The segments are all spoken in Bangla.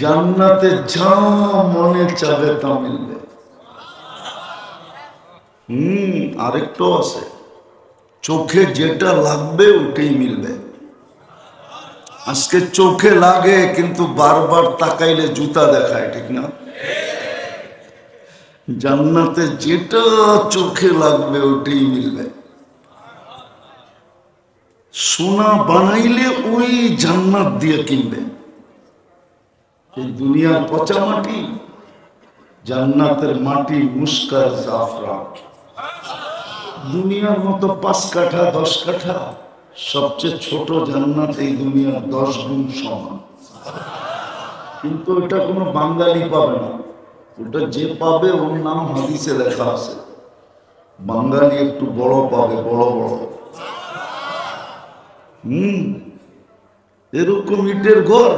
জান্নাতে যা মনে চাবে তা মিলবে। আরেকটু আছে, চোখে যেটা লাগবে ওটাই মিলবে। আজকে চোখে লাগে কিন্তু বারবার তাকাইলে জুতা দেখায়, ঠিক না? জান্নাতে যেটা চোখে লাগবে ওটাই মিলবে। সোনা বানাইলে ওই জান্নাত দিয়ে কিনবে। এই দুনিয়ার পচা মাটি, জান্নাতের মাটি মুস্কার জাফরান। দুনিয়ার মতো 5 কাঠা 10 কাঠা, সবচেয়ে ছোট জান্নাত এই দুনিয়ার 10 গুণ সমান। কিন্তু এটা কোনো বাঙালি পাবে না, ওটা যে পাবে ওর নাম হাদিসে লেখা আছে। বাঙালি একটু বড় পাবে, বড় বড়। এরকম ইটের ঘর,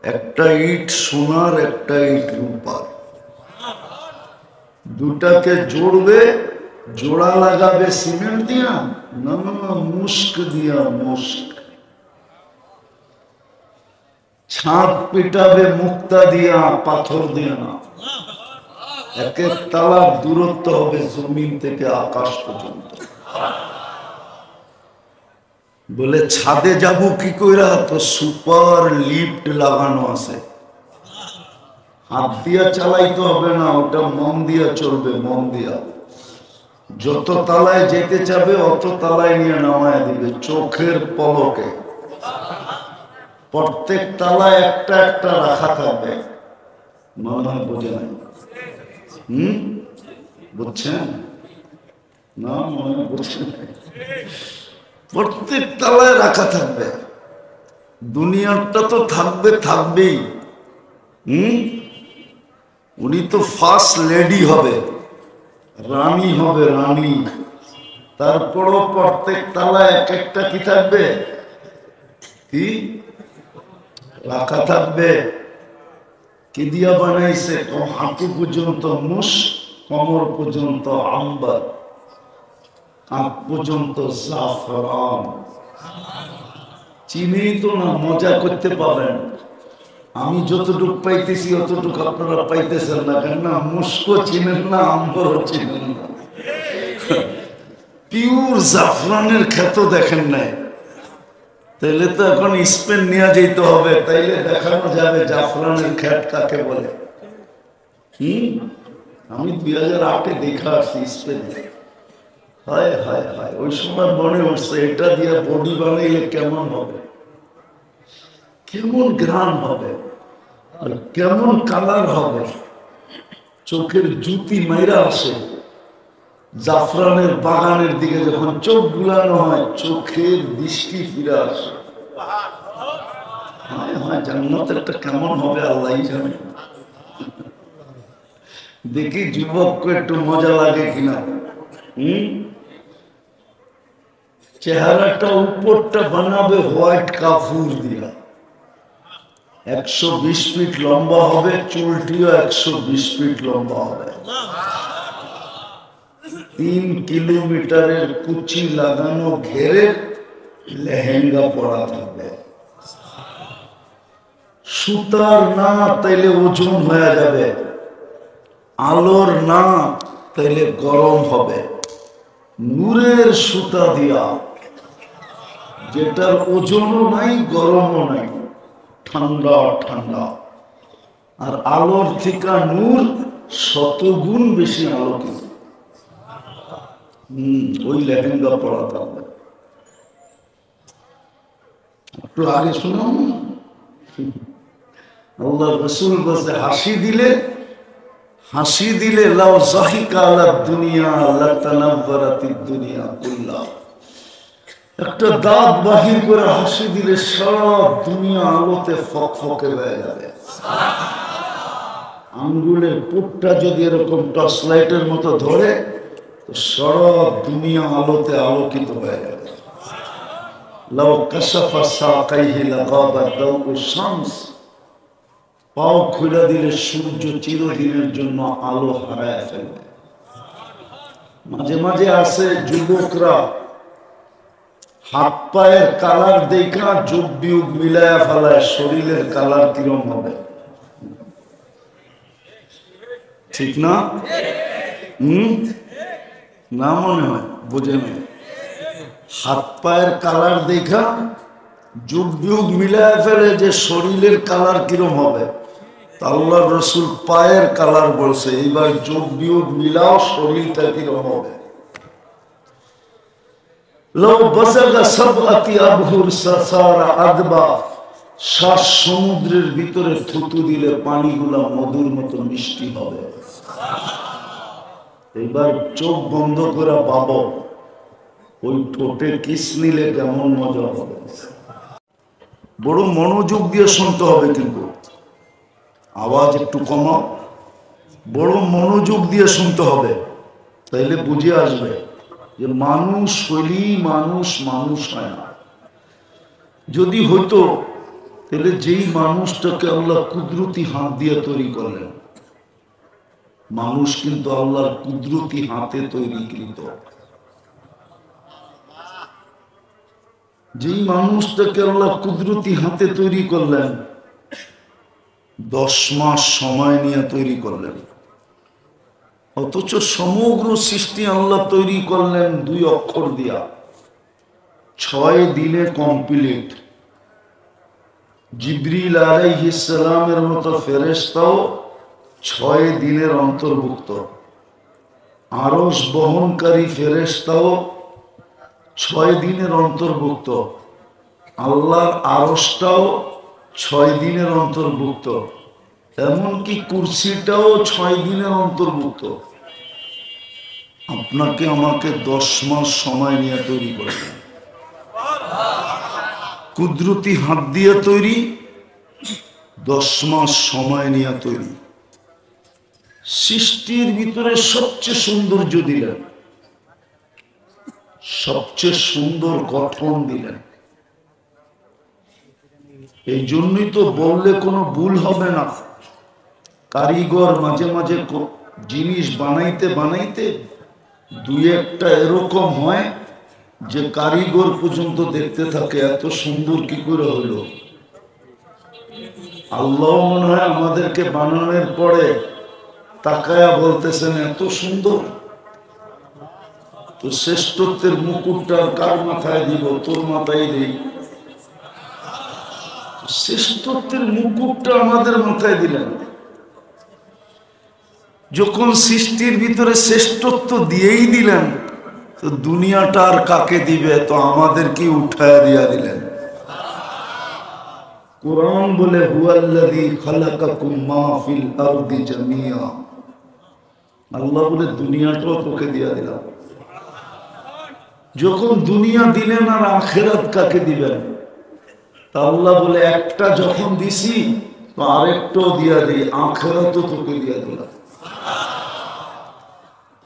একটা ইট সোনার, একটা ইট রূপার। দুটাকে জোড়বে, জোড়া লাগাবে সিমেন্ট দিয়া না, মুস্ক দিয়া, মুস্ক। ছাদ পিটাবে মুক্তা দিয়া, পাথর দিয়া না। এক এক তালার দূরত্ব হবে জমিন থেকে আকাশ পর্যন্ত। বলে ছাদে যাব কি কইরা? তো সুপার লিফট লাগানো আছে, হাত দিয়া চালাইতে হবে না, ওটা মন দিয়া চলবে, মন দিয়া। যত তালায় যেতে চাবে অত তালায় নিয়ে নামায় দিবে চোখের পলকে। প্রত্যেক তালায় একটা একটা রাখা থাকবে। মনে হয় বোঝে নাই? বুঝছেন না? মনে হয় বুঝছেন। প্রত্যেক তালায় রাখা থাকবে। দুনিয়াটা তো থাকবে, থাকবেই। উনি তো ফার্স্ট লেডি হবে, রানী হবে, রানী। তারপরও প্রত্যেক তালায় এক একটা কি থাকবে? কি রাখা থাকবে? কি দিয়া বানাইছে? হাঁটু পর্যন্ত মুস, কোমর পর্যন্ত আম্বার, কাঁধ পর্যন্ত জাফরান। চিনেই তো না, মজা করতে পারেন। আমি যতটুকু পাইতেছি অতটুকু আপনারা পাইতেছেন না, কেন না মুস্কো চিনেন না, আম্বরও চিনেন না। পিওর জাফরানের ক্ষেত দেখেন নাই? তাইলে তো এখন স্পেন নিয়ে যেতে হবে, তাইলে দেখানো যাবে জাফরানের ক্ষেত কাকে বলে। আমি 2008-এ দেখা আসছি স্পেন। হায় হায় হায়, ওই সময় মনে হচ্ছে এটা দিয়ে বডি বানাইলে কেমন হবে, কেমন ঘ্রাণ হবে, আর কেমন কালার হবে। চোখের জুতি মাইরা আসে জাফরানের বাগানের দিকে, যখন চোখ বুলানো হয় চোখের দৃষ্টি ফিরে আসে। হায় হায়, জান্নাতেরটা কেমন হবে আল্লাহই জানে। দেখি যুবককে একটু মজা লাগে কিনা। চেহারাটা উপরটা বানাবে হোয়াইট কাফুর দিয়া, 120 ফিট লম্বা হবে, চুলটিও 120 ফিট লম্বা হবে। 3 কিলোমিটারের কুচি লাগানো ঘেরে লেহেঙ্গা পরা থাকবে। সুতার না, তাইলে ওজন হয়ে যাবে। আলোর না, তাইলে গরম হবে। নূরের সুতা দিয়া, যেটার ওজনও নাই, গরমও নাই, ঠান্ডা ঠান্ডা। আর আলোর থেকে নূর 100 গুণ বেশি আলোকিত। ওই লেহেঙ্গা পরা থাকবে। একটু আগে শুনুন, আল্লাহ রাসূল বলছে হাসি দিলে লাউ যাহিকা আলা দুনিয়া লাতানাওয়ারাতিদ দুনিয়া কুল্লাহ। একটা দাঁত বাহির করে হাসি দিলে সব দুনিয়া আলোতে ফকফকে হয়ে যাবে। আঙ্গুলের পুটটা যদি এরকম টর্চ লাইটের মতো ধরে, তো সব দুনিয়া আলোতে আলোকিত হয়ে যাবে। লাউ কাশাফা সাকাইহি লাগাবা দাউ শামস। পাও খুলে দিলে সূর্য চিরদিনের জন্য আলো হারায় ফেলবে। মাঝে মাঝে আসে যুবকরা হাত পায়ের কালার দেখা যোগ বিয়োগ মিলায়া ফেলায় শরীরের কালার কিরম হবে, ঠিক না? না মনে হয় বোঝেন? হাত পায়ের কালার দেখা যোগ বিয়োগ মিলায়া ফেলে যে শরীরের কালার কিরম হবে। আল্লাহ রসুল পায়ের কালার বলছে, এইবার যোগ বিয়োগ মিলাও শরীরটা কিরম হবে। সমুদ্রের ভিতরে থুতু দিলে পানিগুলা মধুর মতো মিষ্টি হবে। এবার চোখ বন্ধ করে পাবো ওই ঠোঁটে কিস নিলে কেমন মজা হবে। বড় মনোযোগ দিয়ে শুনতে হবে, কিন্তু আওয়াজ একটু কমাও, বড় মনোযোগ দিয়ে শুনতে হবে, তাইলে বুঝে আসবে যে মানুষ হইলেই মানুষ মানুষ হয় না। যদি হইতো তাহলে যেই মানুষটাকে আল্লাহ কুদরতি হাত দিয়ে তৈরি করলেন, মানুষ কিন্তু আল্লাহর কুদরতি হাতে তৈরিকৃত। যেই মানুষটাকে আল্লাহ কুদরতি হাতে তৈরি করলেন, 10 মাস সময় নিয়ে তৈরি করলেন, অথচ সমগ্র সৃষ্টি আল্লাহ তৈরি করলেন 2 অক্ষর দিয়া, 6 দিনে কমপ্লিট। জিবরিল আলাইহিস সালামের মতো ফেরেশতাও 6 দিনের অন্তর্ভুক্ত। আরশ বহনকারী ফেরেশতাও 6 দিনের অন্তর্ভুক্ত। আল্লাহর আরশটাও 6 দিনের অন্তর্ভুক্ত। এমনকি কুরসিটাও 6 দিনের অন্তর্ভুক্ত। আপনাকে আমাকে 10 মাস সময় নিয়ে তৈরি করলেন, কুদরতি হাত দিয়ে তৈরি, 10 মাস সময় নিয়ে তৈরি। সৃষ্টির ভিতরে সবচেয়ে সৌন্দর্য দিলেন, সবচেয়ে সুন্দর গঠন দিলেন। এই জন্যই তো বললে কোনো ভুল হবে না। কারিগর মাঝে মাঝে জিনিস বানাইতে বানাইতে 2-1টা এরকম হয় যে কারিগর পর্যন্ত দেখতে থাকে এত সুন্দর কি করে হলো। আল্লাহ মনে হয় আমাদেরকে বানানোর পরে তাকায়া বলতেছেন এত সুন্দর, তো শ্রেষ্ঠত্বের মুকুটটা কার মাথায় দিব? তোর মাথায় দেই। শ্রেষ্ঠত্বের মুকুটটা আমাদের মাথায় দিলেন। যখন সৃষ্টির ভিতরে শ্রেষ্ঠত্ব দিয়েই দিলেন, তো দুনিয়াটা আর কাকে দিবে? তো আমাদেরকে উঠায় দিয়া দিলেন। কোরআন বলে হুয়াল্লাযী খালাকাকুম মা ফিল আরদি জামিয়া, আল্লাহ বলে দুনিয়াটাও তোকে দিয়া দিলাম। যখন দুনিয়া দিলেন আর আখিরাত কাকে দিবেন? তা আল্লাহ বলে একটা যখন দিছি তো আরেকটাও দিয়া দিই, আখিরাতও তোকে দিয়া দিলাম।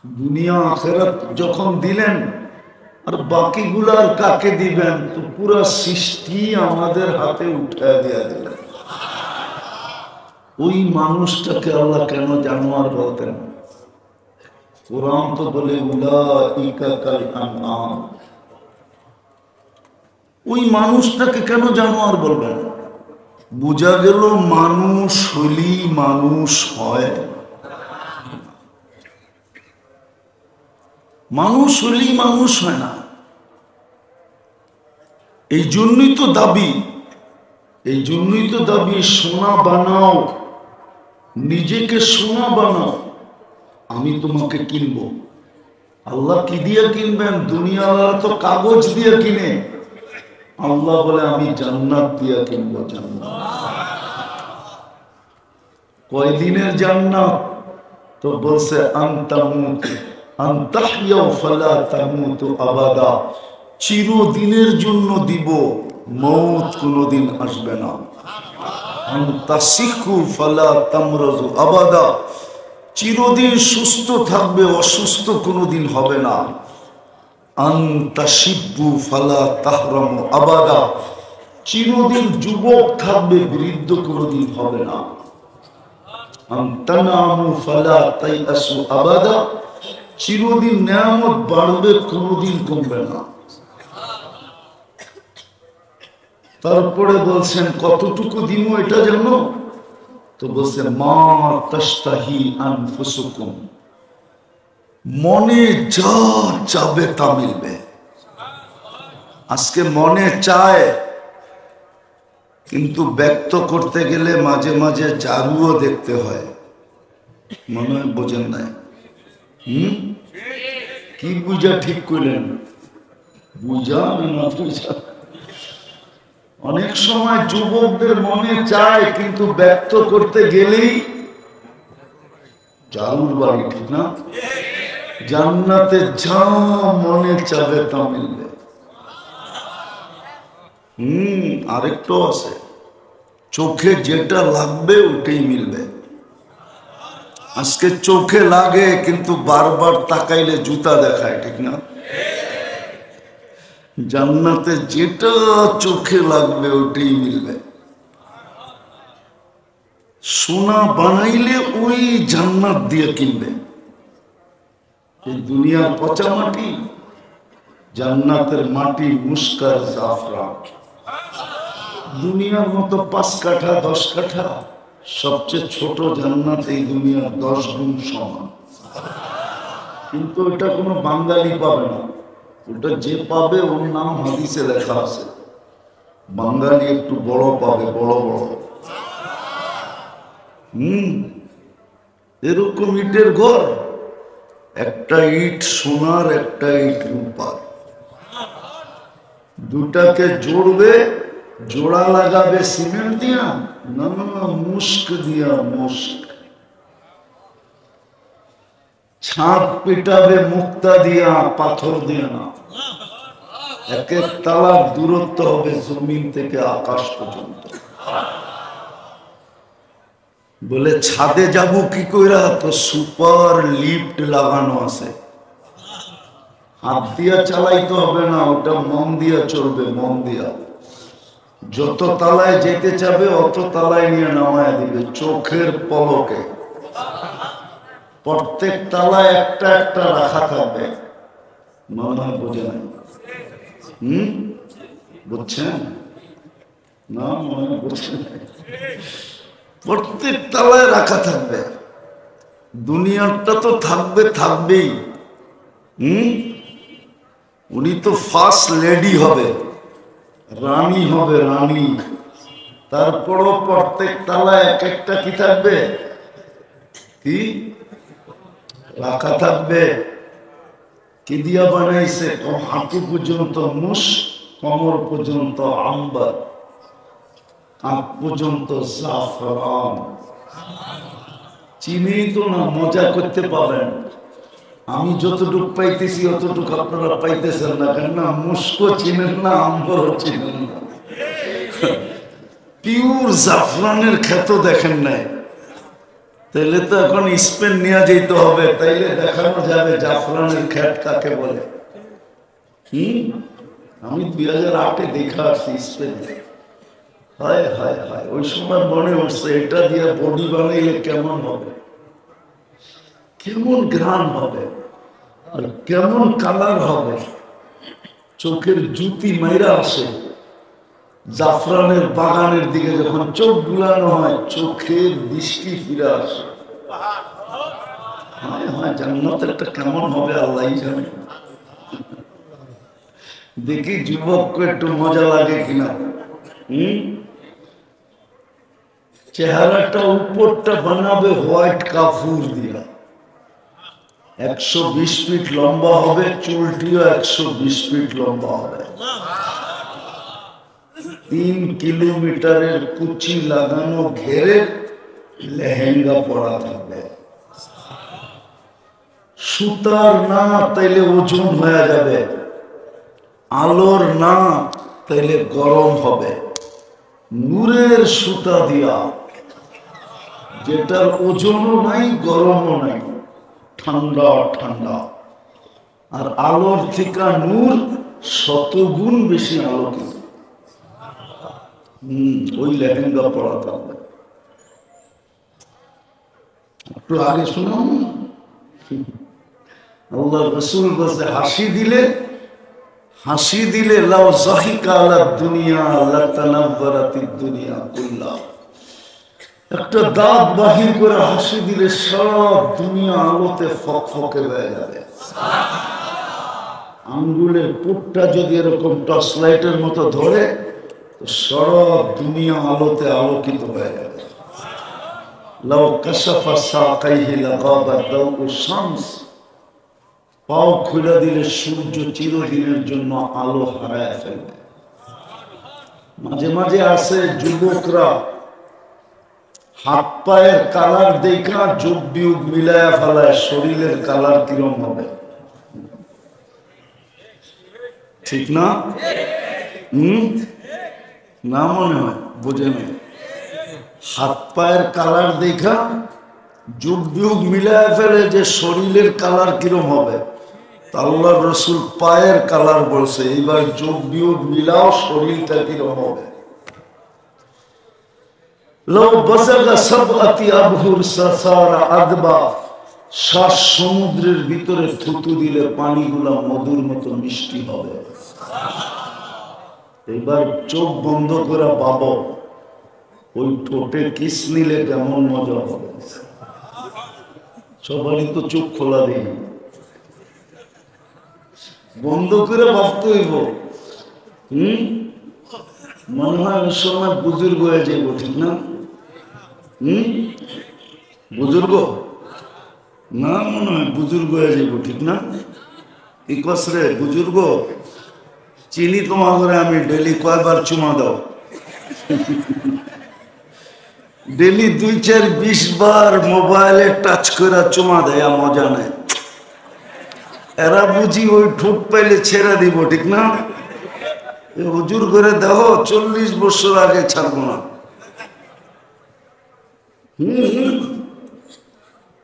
দুনিয়া আখিরাত যখন দিলেন আর বাকিগুলার কাকে দিবেন? তো পুরো সৃষ্টি আমাদের হাতে উঠায় দিয়া দিলেন। ওই মানুষটাকে আল্লাহ কেন জানোয়ার বলতেন? কোরআন তো বলে উলাইকা কাল আনআম। ওই মানুষটাকে কেন জানোয়ার বলবেন? বোঝা গেল মানুষ হলেই মানুষ হয়, মানুষ হলেই মানুষ হয় না। এই জন্যই তো দাবি, এই জন্যই তো দাবি সোনা বানাও, নিজেকে সোনা বানাও, আমি তোমাকে কিনবো। আল্লাহ কি দিয়ে কিনবেন? দুনিয়াওয়ালা তো কাগজ দিয়ে কিনে, আল্লাহ বলে আমি জান্নাত দিয়ে কিনবো। জান্নাত কয়দিনের জান্নাত? তো বলছে চিরদিনের জন্য দিব, মৌত কোনদিন আসবে না। আবাদা, চিরদিন সুস্থ থাকবে, অসুস্থ কোনদিন হবে না। আন্তাশিব্বু ফালা তাহরামু আবাদা, চিরদিন যুবক থাকবে, বৃদ্ধ কোনদিন হবে না। আনতানামু ফালা তাইয়াসু আবাদা, চিরদিন নিয়ামত বাড়বে, কোনদিন কমবে না। তারপরে বলছেন কতটুকু দিব এটা জানো? তো বলছেন মা তাশতাহি আনফুসুকুম, মনে যা চাবে তা মিলবে। আজকে মনে চায়, কিন্তু ব্যক্ত করতে গেলে মাঝে মাঝে জারুও দেখতে হয়। মনে হয় বোঝেন নাই? কি বুঝা ঠিক করলেন? বুঝা না বুঝা? অনেক সময় যুবকদের মনে চায়, কিন্তু ব্যক্ত করতে গেলেই জারুর বাড়ি, ঠিক না? জান্নাতে যা মনে চাবে তা মিলবে। আরেকটু আছে, চোখে যেটা লাগবে ওটাই মিলবে। আজকে চোখে লাগে, কিন্তু বারবার তাকাইলে জুতা দেখায়, ঠিক না? জান্নাতে যেটা চোখে লাগবে ওটাই মিলবে। সোনা বানাইলে ওই জান্নাত দিয়ে কিনবে। এই দুনিয়ার পচা মাটি, জান্নাতের মাটি মুস্কার জাফরান। দুনিয়ার মতো 5 কাঠা 10 কাঠা, সবচেয়ে ছোট জান্নাত এই দুনিয়ার 10 গুণ সমান। কিন্তু এটা কোনো বাঙালি পাবে না, ওটা যে পাবে ওর নাম হাদিসে লেখা আছে। বাঙালি একটু বড় পাবে, বড় বড়। এরকম ইটের ঘর, একটা ইট সোনার, একটা ইট রূপার। দুটাকে জোড়বে, জোড়া লাগাবে সিমেন্ট দিয়া না, মুস্ক দিয়া, মুস্ক। ছাদ পিটাবে মুক্তা দিয়া, পাথর দিয়া না। এক এক তালার দূরত্ব হবে জমিন থেকে আকাশ পর্যন্ত। বলে ছাদে যাবো কি কইরা? তো সুপার লিফট লাগানো আছে, হাত দিয়া চালাইতে হবে না, ওটা মন দিয়া চলবে, মন দিয়া। যত তালায় যেতে চাবে অত তালায় নিয়ে নামায় দিবে চোখের পলকে। প্রত্যেক তালায় একটা একটা রাখা থাকবে। মনে হয় বোঝে নাই? বুঝছেন না? মনে হয় বুঝছেন? প্রত্যেক তালায় রাখা থাকবে। দুনিয়াটা তো থাকবে, থাকবেই। উনি তো ফার্স্ট লেডি হবে, রানী হবে, রানী। তারপরও প্রত্যেক তালায় এক একটা কি থাকবে? কি রাখা থাকবে? কি দিয়া বানাইছে? হাঁটু পর্যন্ত মুস, কোমর পর্যন্ত আম্বার, কাঁধ পর্যন্ত জাফরান। চিনেই তো না, মজা করতে পারেন। আমি যতটুকু পাইতেছি অতটুকু আপনারা পাইতেছেন না, কেননা মুস্কো চিনেন না, আম্বরও চিনেন না। পিওর জাফরানের ক্ষেত দেখেন নাই? তাইলে তো এখন স্পেন নিয়ে যেতে হবে, তাইলে দেখানো যাবে জাফরানের ক্ষেত কাকে বলে। আমি 2008-এ দেখা আসছি স্পেন। হায় হায় হায়, ওই সময় মনে হচ্ছে এটা দিয়ে বডি বানাইলে কেমন হবে, কেমন ঘ্রাণ হবে, আর কেমন কালার হবে। চোখের জুতি মাইরা আসে। জাফরানের বাগানের দিকে যখন চোখ বুলানো হয়, চোখের দৃষ্টি ফিরে আসে। হায় হায়, জান্নাতেরটা কেমন হবে আল্লাহই জানে। দেখি যুবককে একটু মজা লাগে কিনা। চেহারাটা উপরটা বানাবে হোয়াইট কাপুর দিয়া, 120 ফিট লম্বা হবে, চুলটিও 120 ফিট লম্বা হবে। 3 কিলোমিটারের কুচি লাগানো ঘেরে লেহেঙ্গা পরা থাকবে। সুতার না, তাইলে ওজন হয়ে যাবে। আলোর না, তাইলে গরম হবে। নূরের সুতা দিয়া, যেটার ওজনও নাই, গরমও নাই, ঠান্ডা ঠান্ডা। আর আলোর থেকে নূর 100 গুণ বেশি আলোকিত। ওই লেহেঙ্গা পরা থাকবে। একটু আগে শুনুন, আল্লাহ রসুল বলছে হাসি দিলে হাসি দিলে লাউ যাহিকা আলা দুনিয়া লাতানাব্বারাতিদ দুনিয়া কুল্লাহ। একটা দাঁত বাহির করে হাসি দিলে সারা দুনিয়া আলোতে ফকফকে হয়ে যাবে। আঙ্গুলের পুটটা যদি এরকম টর্চ লাইটের মতো ধরে তো সারা দুনিয়া আলোতে আলোকিত হয়ে যাবে। লাউ কাশাফা সাকাইহি লাগাবা দাউ শামস। পাও খুলে দিলে সূর্য চিরদিনের জন্য আলো হারায় ফেলবে। মাঝে মাঝে আছে যুবকরা হাত পায়ের কালার দেখা যোগ বিয়োগ মিলায়া ফেলায় শরীরের কালার কিরম হবে, ঠিক না? না মনে হয় বোঝেন? হাত পায়ের কালার দেখা যোগ বিয়োগ মিলায়া ফেলে যে শরীরের কালার কিরম হবে। আল্লাহ রসুল পায়ের কালার বলছে, এইবার যোগ বিয়োগ মিলাও শরীরটা কিরম হবে। শ্বাস সমুদ্রের ভিতরে থুতু দিলে পানিগুলা মধুর মতো মিষ্টি হবে। এবার চোখ বন্ধ করে পাবো ওই ঠোঁটে কিস নিলে কেমন মজা হবে। সবারই তো চোখ খোলা দেই, বন্ধ করে ভাবতে হইব। মনে হয় ওই সময় বুজুর্গ হয়ে যাইব, ঠিক না? বুজুর্গ না, মনে হয় বুজুর্গ হয়ে যাইব, ঠিক না? কি কস রে বুজুর্গ? চিনি তোমার ঘরে আমি ডেলি কয়বার চুমা দাও? ডেলি 2, 4, 20 বার মোবাইলে টাচ করে চুমা দেয়, মজা নেই। এরা বুঝি ওই ঠোঁট পাইলে ছেড়ে দিব, ঠিক না? হুজুর করে দেখো 40 বছর আগে ছাড়বো না।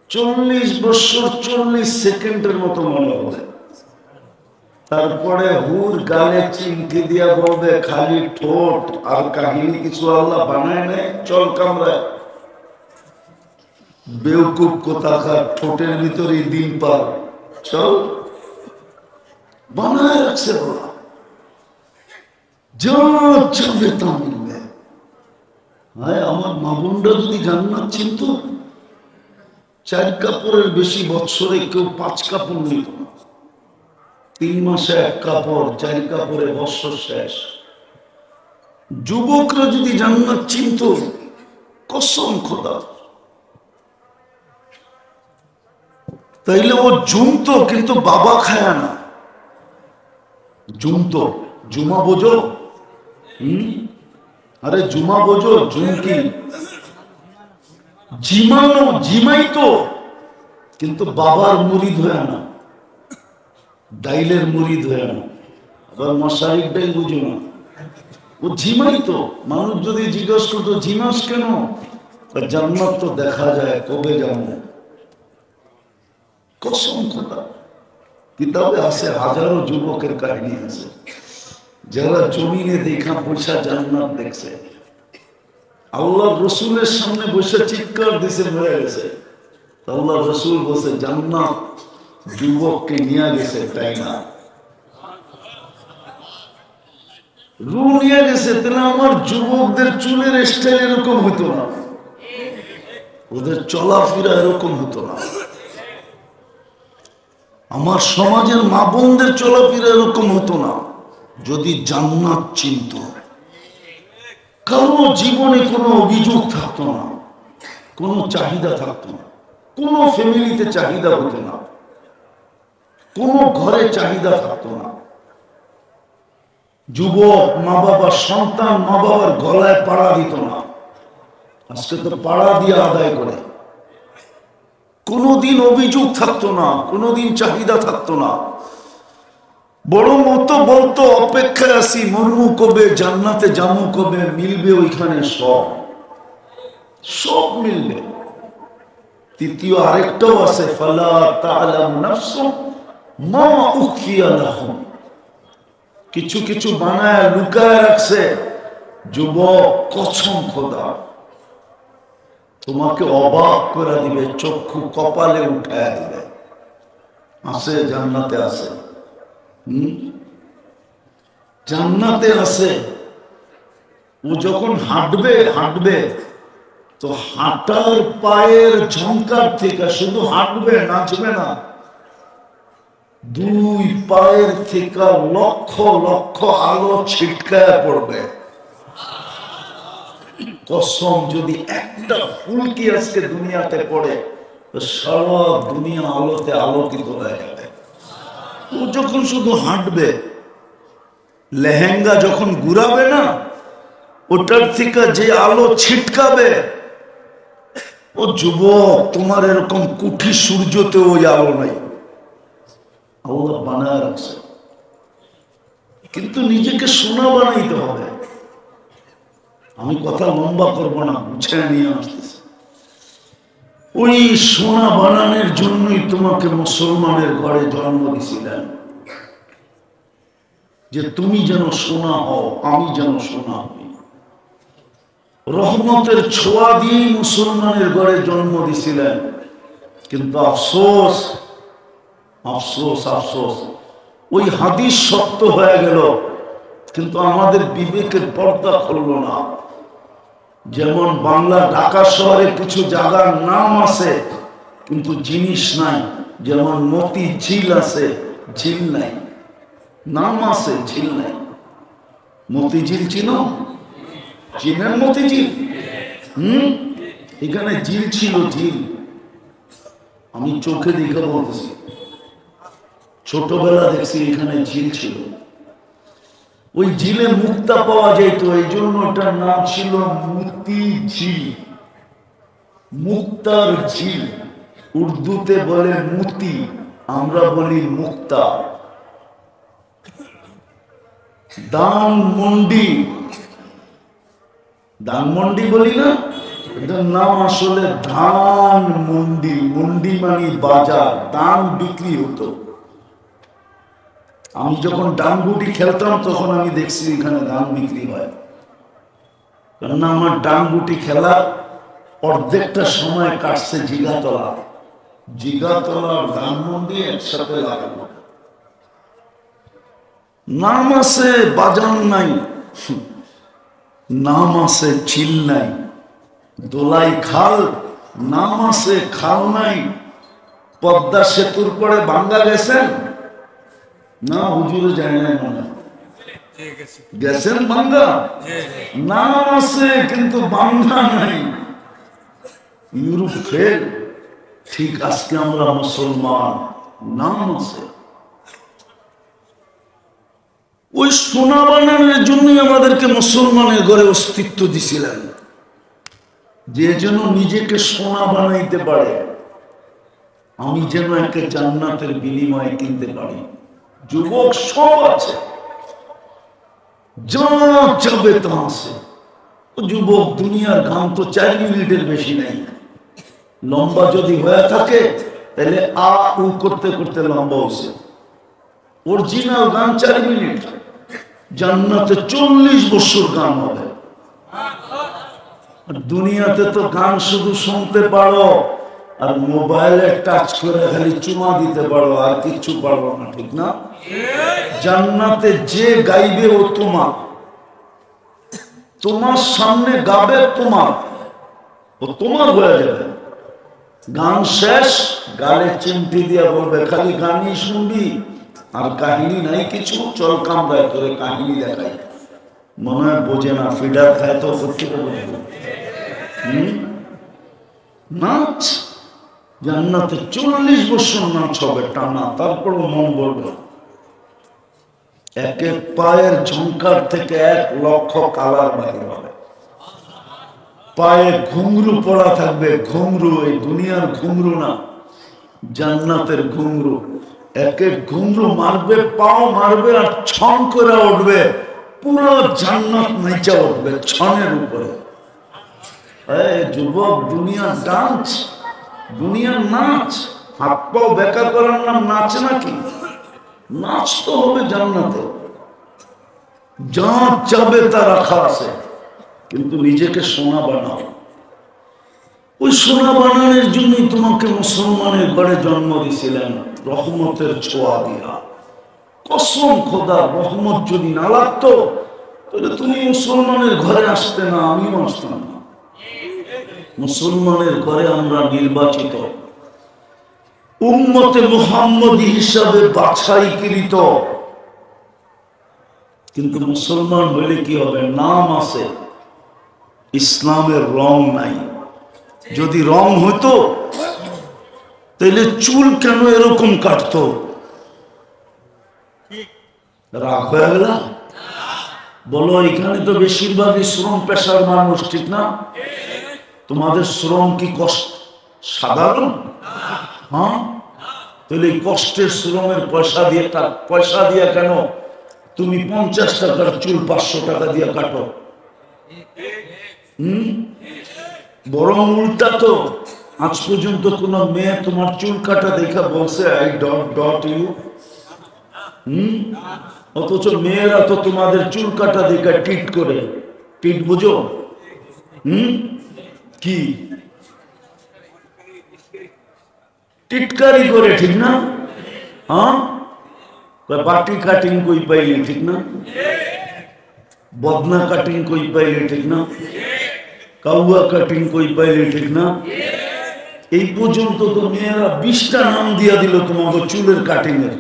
40 বছর 40 সেকেন্ডের মতো মনে হবে। তারপরে হুর গালে চিমটি দিয়া বলবে খালি ঠোঁট, আর কাহিনী কিছু আল্লাহ বানায় নেই। চল কামরায়, বেউকুব কোথাকার, ঠোঁটের ভিতরে দিন পার। চল, বানায় রাখছে ওরা, যা চাবে তা মিলবে। হায় আমার মা বোনরা যদি জান্নাত চিনত, 4 কাপড়ের বেশি বৎসরে কেউ 5 কাপড় নিত না। 3 মাসে 1 কাপড়, 4 কাপড়ে বৎসর শেষ। যুবকরা যদি জান্নাত চিনত, কসম খোদা, তাইলে ও জুমতো, কিন্তু বাবা খায় না। জুমতো, জুমা বোঝো? আরে জুমা বোঝো? জুমকি জিমানো, জিমাইতো, কিন্তু বাবার মুরিদ হয়ে না, ডাইলের মুরিদ হয়ে না। আবার মশারিক ডাইল বুঝো না, ও ঝিমাইতো। মানুষ যদি জিজ্ঞেস করতো ঝিমাস কেন, জান্নাত তো দেখা যায়, কবে যাবো? কসম খোদা, কিতাবে আছে, হাজারো যুবকের কাহিনী আছে যারা জমিনে দেখা পয়সা জান্নাত দেখছে। আল্লাহ রসুলের সামনে বসে চিৎকার দিছে, মরে গেছে। আল্লাহ রসুল বসে জান্নাত যুবককে নিয়ে গেছে, তাই না? রু নিয়ে গেছে। তাহলে আমার যুবকদের চুলের স্টাইল এরকম হতো না, ওদের চলাফেরা এরকম হতো না। আমার সমাজের মা বোনদের চলাফেরা এরকম হতো না যদি জান্নাত চিনত। কারো জীবনে কোনো অভিযোগ থাকতো না, কোনো চাহিদা থাকতো না, কোনো ফ্যামিলিতে চাহিদা হতো না, কোনো ঘরে চাহিদা থাকতো না। যুবক মা বাবা, সন্তান মা বাবার গলায় পাড়া দিত না। আজকে তো পাড়া দিয়ে আদায় করে। কোনোদিন অভিযোগ থাকতো না, কোনোদিন চাহিদা থাকতো না। বড় মতো বলতো অপেক্ষায় আছি, মরমু কবে, জান্নাতে জামু কবে, মিলবে ওইখানে সব, সব মিলবে। তৃতীয় আরেকটাও আছে, ফালা তা'লামু নাফসুন মা উখফিয়া লাহুম। কিছু কিছু বানায় লুকায় রাখছে। যুবক, কসম খোদা, তোমাকে অবাক করে দিবে, চক্ষু কপালে উঠায় দিবে। আছে, জান্নাতে আছে। জান্নাতে আছে। ও যখন হাঁটবে হাঁটবে তো হাঁটার পায়ের ঝংকার থেকে শুধু হাঁটবে, নাচবে না, দুই পায়ের থেকে লক্ষ লক্ষ আলো ছিটকায় পড়বে। কসম, যদি একটা ফুলকি আজকে দুনিয়াতে পড়ে তো সারা দুনিয়া আলোতে আলোকিত হয়ে যাবে। ও যখন শুধু হাঁটবে, লেহেঙ্গা যখন ঘুরাবে না, ওটার থেকে যে আলো ছিটকাবে, ও যুবক, তোমার এরকম কুঠি সূর্যতে ওই আলো নাই, আল্লাহ বানায় রাখছে। কিন্তু নিজেকে সোনা বানাইতে হবে। আমি কথা লম্বা করবো না, গুছিয়ে নিয়ে আসতেছি। ওই সোনা বানানোর জন্যই তোমাকে মুসলমানের ঘরে জন্ম দিয়েছিলেন, যে তুমি যেন সোনা হও, আমি যেন সোনা হই। রহমতের ছোঁয়া দিয়ে মুসলমানের ঘরে জন্ম দিয়েছিলেন। কিন্তু আফসোস আফসোস আফসোস, ওই হাদিস সত্য হয়ে গেল, কিন্তু আমাদের বিবেকের পর্দা খুলল না। যেমন বাংলা ঢাকা শহরে কিছু জায়গার নাম আছে কিন্তু জিনিস নাই, যেমন মতি ঝিল আছে, ঝিল নাই, নাম আছে, ঝিল নাই। মতিঝিল চিনো? চিনেন মতিঝিল? এখানে ঝিল ছিল, ঝিল। আমি চোখে দেখে বলতেছি, ছোটবেলা দেখছি এখানে ঝিল ছিল। ওই ঝিলে মুক্তা পাওয়া যেত, এই জন্য ওটার নাম ছিল মুক্তি ঝিল, মুক্তার ঝিল। উর্দুতে বলে মুতি, আমরা বলি মুক্তা। ধানমন্ডি, ধানমন্ডি বলি না, এটার নাম আসলে ধান মন্ডি। মন্ডি মানে বাজার, ধান বিক্রি হতো। আমি যখন ডানগুটি খেলতাম তখন আমি দেখছি এখানে ধান বিক্রি হয়। কেননা আমার ডানগুটি খেলা অর্ধেকটা সময় কাটছে জিগাতলা। জিগাতলা আর ধানমন্ডি একসাথে লাগানো। নাম আছে, বাজার নাই। নাম আছে, ঝিল নাই। দোলাই খাল, নাম আছে, খাল নাই। পদ্মা সেতুর পরে বাংলা গেছেন না? হুজুরে যায় নাই মনে গেছেন বাংলা? নাম আছে কিন্তু বাংলা নাই। ইউরোপ ফেল, ঠিক আজকে আমরা মুসলমান, নাম আছে। ওই সোনা বানানোর জন্যই আমাদেরকে মুসলমানের ঘরে অস্তিত্ব দিছিলেন, যে যেন নিজেকে সোনা বানাইতে পারে। আমি যেন একটা জান্নাতের বিনিময়ে কিনতে পারি। যুবক সব আছে, যা চাবে তা আছে। যুবক, দুনিয়ার গান তো 4 মিনিটের বেশি নেই। লম্বা যদি হয়ে থাকে তাহলে আ উ করতে করতে লম্বা হয়েছে। অরিজিনাল গান 4 মিনিট, জান্নাতে 40 বছর গান হবে। দুনিয়াতে তো গান শুধু শুনতে পারো আর মোবাইলে টাচ করে খালি চুমা দিতে পারো, আর কিছু পারো না, ঠিক না? জান্নাতে যে গাইবে ও তোমার, তোমার সামনে গাবে, তোমার, ও তোমার হয়ে যাবে। গান শেষ, গালে চিমটি দিয়া বলবে খালি গানই শুনবি, আর কাহিনী নাই কিছু, চল কামড়ায় তোরে কাহিনী দেখাই। মনে হয় বোঝে না, ফিডার খায় তো করতে পারবে। নাচ জান্নাতে 40 বছর নাচ হবে টানা, তারপরও মন বলবে। এক এক পায়ের ঝংকার থেকে 1 লক্ষ কালার বাহির হবে। পায়ে ঘুংরু পড়া থাকবে, ঘুংরু, এই দুনিয়ার ঘুংরু না, জান্নাতের ঘুংরু। এক এক ঘুংরু মারবে, পাও মারবে আর ছন করে উঠবে, পুরো জান্নাত নাচা উঠবে ছনের উপরে। যুবক, দুনিয়ার ডান্স, দুনিয়ার নাচ। হাত পাও বেকার করার নাম নাচ নাকি? নাচ তো হবে জান্নাতে, যা চাবে তা রাখা আছে। কিন্তু নিজেকে সোনা বানাও। ওই সোনা বানানোর জন্যই তোমাকে মুসলমানের ঘরে জন্ম দিয়েছিলেন, রহমতের ছোঁয়া দিয়া। কসম খোদার, রহমত যদি না লাগতো তাহলে তুমি মুসলমানের ঘরে আসতে না, আমিও আসতাম না। মুসলমানের ঘরে আমরা নির্বাচিত, উম্মতে মুহাম্মদী হিসাবে বাছাইকৃত। কিন্তু মুসলমান হইলে কি হবে? নাম আছে, ইসলামের রং নাই। যদি রং হইতো তাহলে চুল কেন এরকম কাটতো? রাগ হয়ে গেল? বলো, এখানে তো বেশিরভাগই শ্রম পেশার মানুষ, ঠিক না? তোমাদের শ্রম কি কষ্ট সাধারণ? হ্যাঁ, তাহলে এই কষ্টের শ্রমের পয়সা দিয়ে কেন তুমি 50 টাকার চুল 500 টাকা দিয়ে কাটো? বরং উল্টা তো, আজ পর্যন্ত কোন মেয়ে তোমার চুল কাটা দেখা বলছে আই ডট ইউ? অথচ মেয়েরা তো তোমাদের চুল কাটা দেখা টিট করে। টিট বুঝো? কি টিটকারি করে, ঠিক না? হ্যাঁ, পার্টি কাটিং কই পাইলে, ঠিক না? বদনা কাটিং কই পাইলে, ঠিক না? কাউয়া কাটিং কই পাইলে, ঠিক না? এই পর্যন্ত তো মেয়েরা 20টা নাম দিয়া দিল তোমাকে চুলের কাটিং এর।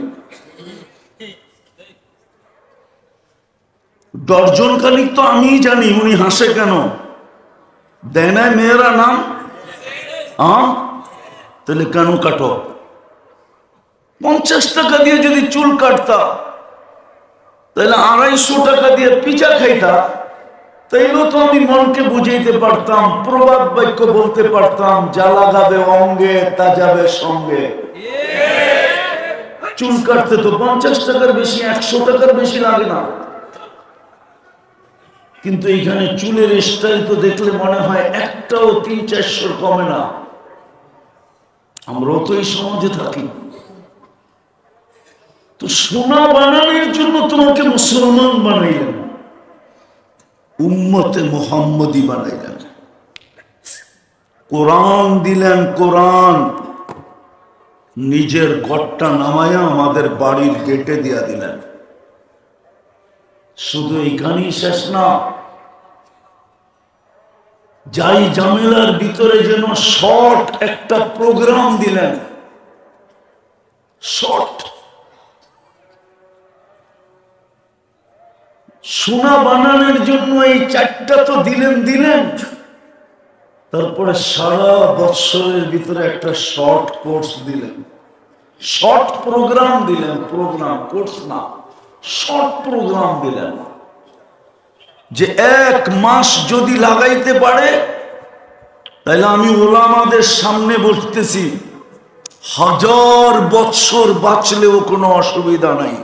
ডর্জন খানিক তো আমি জানি উনি হাসে কেন, দেয় না মেয়েরা নাম? তাহলে কেন কাটো? 50 টাকা দিয়ে যদি চুল কাটতা তাহলে 250 টাকা দিয়ে পিজা খাইতা, তাইলেও তো আমি মনকে বুঝাইতে পারতাম, প্রবাদ বাক্য বলতে পারতাম, যা লাগাবে অঙ্গে তা যাবে সঙ্গে। চুল কাটতে তো 50 টাকার বেশি, 100 টাকার বেশি লাগে না। কিন্তু এইখানে চুলের স্টাইল তো দেখলে মনে হয় একটাও 300-400 কমে না। আমরাও তো এই সমাজে থাকি। তো সোনা বানানোর জন্য তোমাকে মুসলমান বানাইলেন, উম্মতে মুহাম্মদী বানাইলেন, কোরআন দিলেন। কোরআন নিজের ঘরটা নামায়া আমাদের বাড়ির গেটে দিয়া দিলেন। শুধু এখানেই শেষ না, যাই ঝামেলার ভিতরে যেন শর্ট একটা প্রোগ্রাম দিলেন। শর্ট সোনা বানানোর জন্য এই 4টা তো দিলেন, তারপরে সারা বছরের ভিতরে একটা শর্ট কোর্স দিলেন, শর্ট প্রোগ্রাম দিলেন। প্রোগ্রাম, কোর্স না, শর্ট প্রোগ্রাম দিলেন। যে 1 মাস যদি লাগাইতে পারে তাহলে আমি ওলামাদের সামনে বলতেছি 1000 বছর বাঁচলেও কোনো অসুবিধা নাই।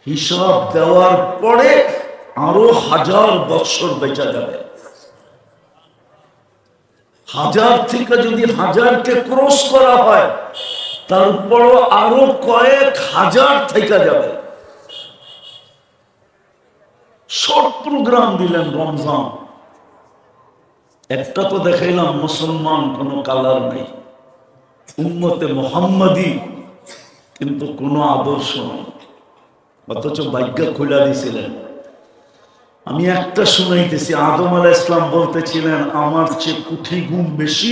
হিসাব দেওয়ার পরে আরো 1000 বছর বেঁচে যাবে। 1000 থেকে যদি 1000কে ক্রস করা হয় তারপরও আরো কয়েক হাজার থেকে যাবে। শর্ট প্রোগ্রাম দিলেন রমজান। একটা তো দেখাইলাম মুসলমান কোনো কালার নেই, উম্মতে মুহাম্মদী কিন্তু কোনো আদর্শ নেই, অথচ ভাগ্য খুলে দিয়েছিলেন। আমি একটা শুনাইতেছি, আদম আলাইহিস সালাম বলতেছিলেন আমার চেয়ে কোটি গুণ বেশি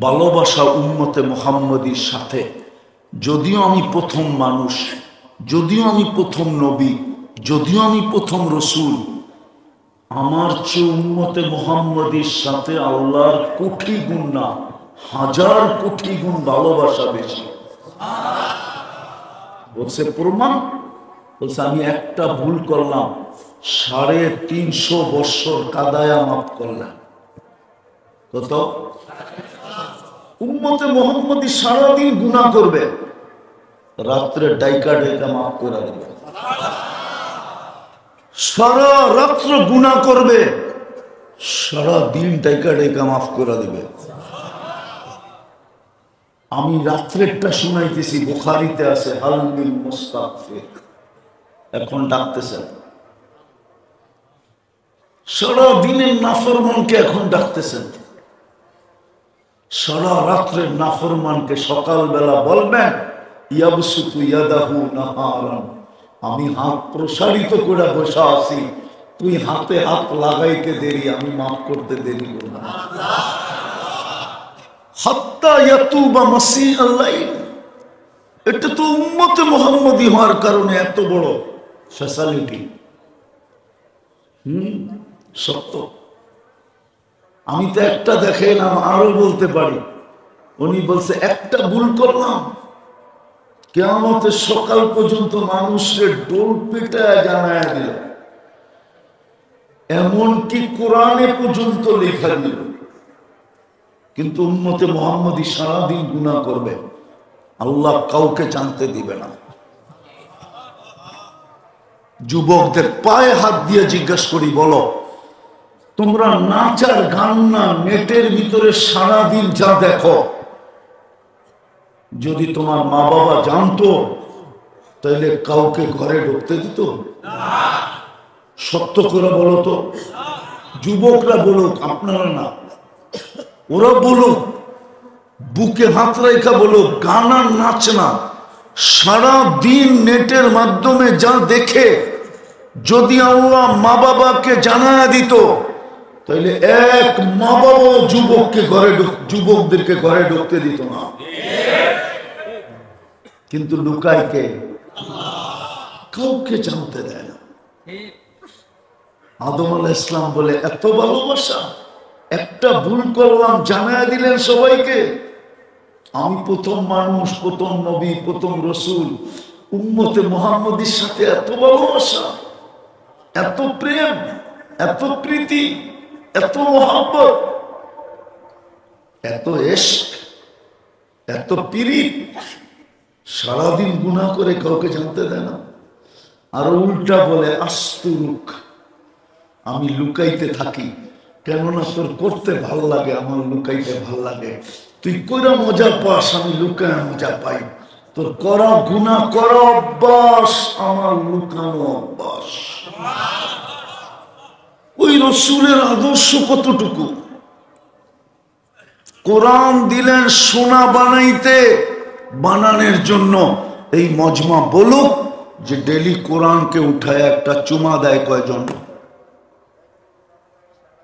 ভালোবাসা উম্মতে মুহাম্মদীর সাথে। যদিও আমি প্রথম মানুষ, যদিও আমি প্রথম নবী, যদিও আমি প্রথম রসুল, আমার চেয়ে উম্মতে মুহাম্মদীর সাথে আল্লাহর কোটি গুণ না 1000 কোটি গুণ ভালোবাসা বেশি। বলছে প্রমাণ, বলছে আমি একটা ভুল করলাম, 350 বছর কাদায়া মাফ করলাম। কত? উম্মতে মুহাম্মদী সারাদিন গুনাহ করবে, রাত্রে ডাইকা ডাইকা মাফ করে দেবে। সারা রাত্র গুনাহ করবে, সারা দিন ডাইকা ডাইকা মাফ করে দেবে। আমি রাত্রেরটা শুনাইতেছি, বুখারীতে আছে হাল মিন মুস্তাগফির, এখন ডাকতেছেন। সারা দিনের নাফরমানকে এখন ডাকতেছেন, সারা রাত্রের নাফরমানকে সকালবেলা বলবেন ইয়াবসুতু ইয়াদাহু নাহারান, আমি হাত প্রসারিত করে বসা আছি, তুই হাতে হাত লাগাইতে দেরি, আমি মাফ করতে দেরি করব না। হাত্তা ইয়াতুবা মাসিআল লাইল, এটা তো উম্মতে মুহাম্মদী হওয়ার কারণে এত বড় ফ্যাসিলিটি। সত্য। আমি তো একটা দেখে না, আরো বলতে পারি। উনি বলছে একটা ভুল করলাম, কিয়ামতের সকাল পর্যন্ত মানুষের ডোল পিটায় জানায় দিল, এমনকি কোরআনে পর্যন্ত লেখা দিল। কিন্তু উম্মতে মুহাম্মদী সারাদিন গুনাহ করবে, আল্লাহ কাউকে জানতে দিবে না। যুবকদের পায়ে হাত দিয়ে জিজ্ঞাসা করি, বলো তোমরা নাচ আর গান না নেটের ভিতরে সারাদিন যা দেখো, যদি তোমার মা বাবা জানতো তাহলে কাউকে ঘরে ঢুকতে দিত? সত্য করে বলো তো। যুবকরা বলুক, আপনারা না, ওরা বলুক, বুকে হাত রেখা বলুক, গান আর নাচ না, সারা দিন নেটের মাধ্যমে যা দেখে যদি আল্লাহ মা বাবাকে জানায় দিত তাহলে এক মা বাবা যুবকদেরকে ঘরে ঢুকতে দিত না। কিন্তু লুকায় কে? কাউকে জানতে দেয় না। আদম আলাইহিস সালাম বলে এত ভালোবাসা, একটা ভুল করলাম জানায় দিলেন সবাইকে। আমি প্রথম মানুষ, প্রথম নবী, প্রথম রসুল, উম্মতে মুহাম্মদীর সাথে এত ভালোবাসা, এত প্রেম, এত প্রীতি, এত মহব্বত, এত ইশক, এত পীড়িত, সারাদিন গুনাহ করে কাউকে জানতে দেয় না। আর উল্টা বলে আস্তুরুক, আমি লুকাইতে থাকি, কেননা তোর করতে ভাল লাগে, আমার লুকাইতে ভাল লাগে। তুই কইরা মজা পাস, আমি লুকায় মজা পাই। তোর করা গুনাহ করা অভ্যাস, আমার লুকানো অভ্যাস। ওই রসুলের আদর্শ কতটুকু? কোরআন দিলেন সোনা বানাইতে, বানানোর জন্য এই মজমা বলুক যে ডেলি কোরআনকে উঠায় একটা চুমা দেয় কয়জন?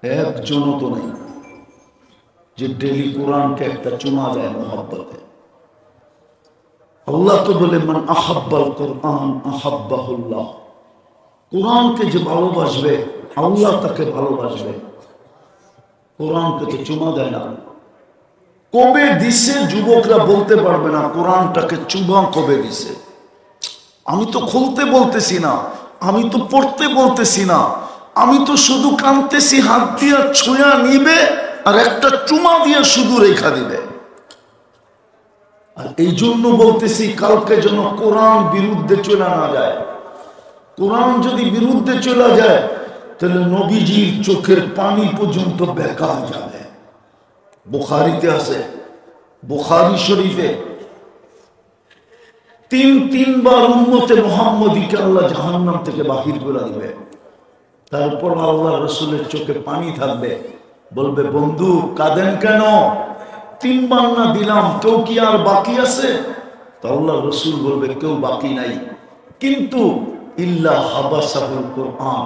একজনও তো নেই যে ডেলি কোরআনকে একটা চুমা দেয় মোহাব্বতে। আল্লাহ তো বলে মান আহাব্বাল কোরআন আহাব্বাহুল্লাহ, কোরআনকে যে ভালোবাসবে আল্লাহ তাকে ভালোবাসবে। কোরআনকে তো চুমা দেয় না। কবে দিছে যুবকরা বলতে পারবে না, কোরআনটাকে চুমা কবে দিছে। আমি তো খুলতে বলতেছি না, আমি তো পড়তে বলতেছি না, আমি তো শুধু কানতেছি, হাত দিয়ে ছুঁয়া নিবে আর একটা চুমা দিয়ে শুধু রেখা দিবে। আর এই জন্য বলতেছি কালকে যেন কোরআন বিরুদ্ধে চলে না যায়। কোরআন যদি বিরুদ্ধে চলে যায় তাহলে নবীজির চোখের পানি পর্যন্ত বেকার যাবে। বুখারীতে আছে, বুখারী শরীফে তিনবার উম্মতে মুহাম্মদীকে আল্লাহ জাহান্নাম থেকে বাহির করে দিবে। তারপর আল্লাহ রসুলের চোখে পানি থাকবে, বলবে বন্ধু কাঁদেন কেন? 3 বার না দিলাম, কেউ কি আর বাকি আছে? তো আল্লাহ রসুল বলবে কেউ বাকি নাই, কিন্তু ইল্লা হাবাসাহুল কোরআন,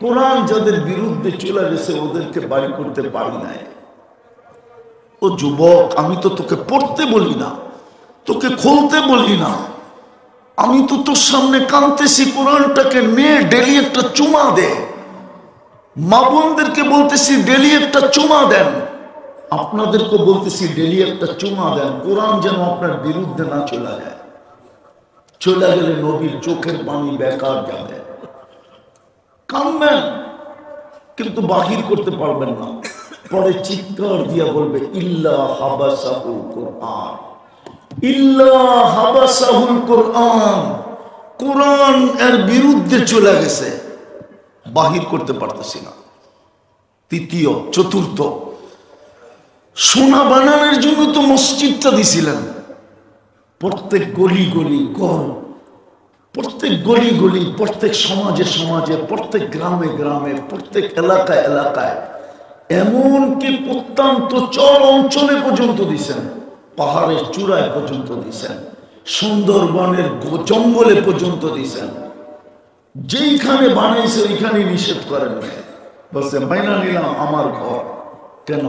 কোরআন যাদের বিরুদ্ধে চলে গেছে ওদেরকে বাড়ি করতে পারি নাই। ও যুবক, আমি তো তোকে পড়তে বলি না, তোকে খুলতে বলি না, আমি তো তোর সামনে কাঁদতেছি, কোরআনটাকে নিয়ে ডেলি একটা চুমা দে। মা বোনদেরকে বলতেছি ডেলি একটা চুমা দেন, আপনাদেরকে বলতেছি ডেলি একটা চুমা দেন, কোরআন যেন আপনার বিরুদ্ধে না চলে যায়। চলে গেলে নবীর চোখের পানি বেকার যাবে। কাঁদবেন কিন্তু বাহির করতে পারবেন না। পরে চিৎকার দিয়া বলবে ইল্লা হাবাসাহুল কোরআন, ইল্লা হাবাসাহুল কোরআন, কোরআন এর বিরুদ্ধে চলে গেছে, বাহির করতে পারতেছি না। তৃতীয়, চতুর্থ, সোনা বানানোর জন্য তো মসজিদটা দিছিলেন। প্রত্যেক গলি গলি ঘর, প্রত্যেক গলি গলি, প্রত্যেক সমাজে সমাজে, প্রত্যেক গ্রামে গ্রামে, প্রত্যেক এলাকায় এলাকায়, এমনকি প্রত্যন্ত চর অঞ্চলে পর্যন্ত দিছেন, পাহাড়ের চূড়ায় পর্যন্ত দিছেন। সুন্দরবনের জঙ্গলে পর্যন্ত দিয়েছেন, যেইখানে বানাইছে ওইখানে নিষেধ করেন না, বলছে মাইনা নিলাম আমার ঘর। কেন?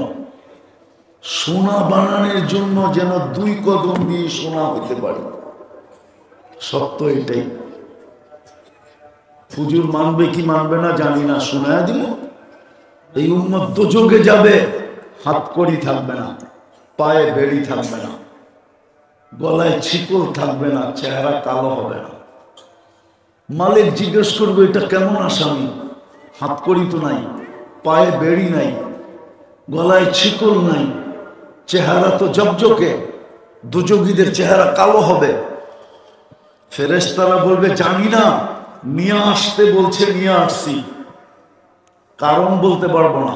সোনা বানানোর জন্য যেন 2 কদম দিয়ে সোনা হতে পারে। সত্য এটাই। হুজুর মানবে কি মানবে না জানি না, শোনায় দিব। এই উম্মত দোজখে যাবে, হাত কড়ি থাকবে না, পায়ে বেড়ি থাকবে না, গলায় ছিকল থাকবে না, চেহারা কালো হবে না। মালিক জিজ্ঞেস করবে এটা কেমন আসামি? হাত কড়ি তো নাই, পায়ে বেড়ি নাই, গলায় ছিকল নাই, চেহারা তো জকজকে, দুযোগীদের চেহারা কালো হবে। ফেরেশতারা বলবে জানি না, নিয়ে আসতে বলছে নিয়ে আসছি, কারণ বলতে পারবো না।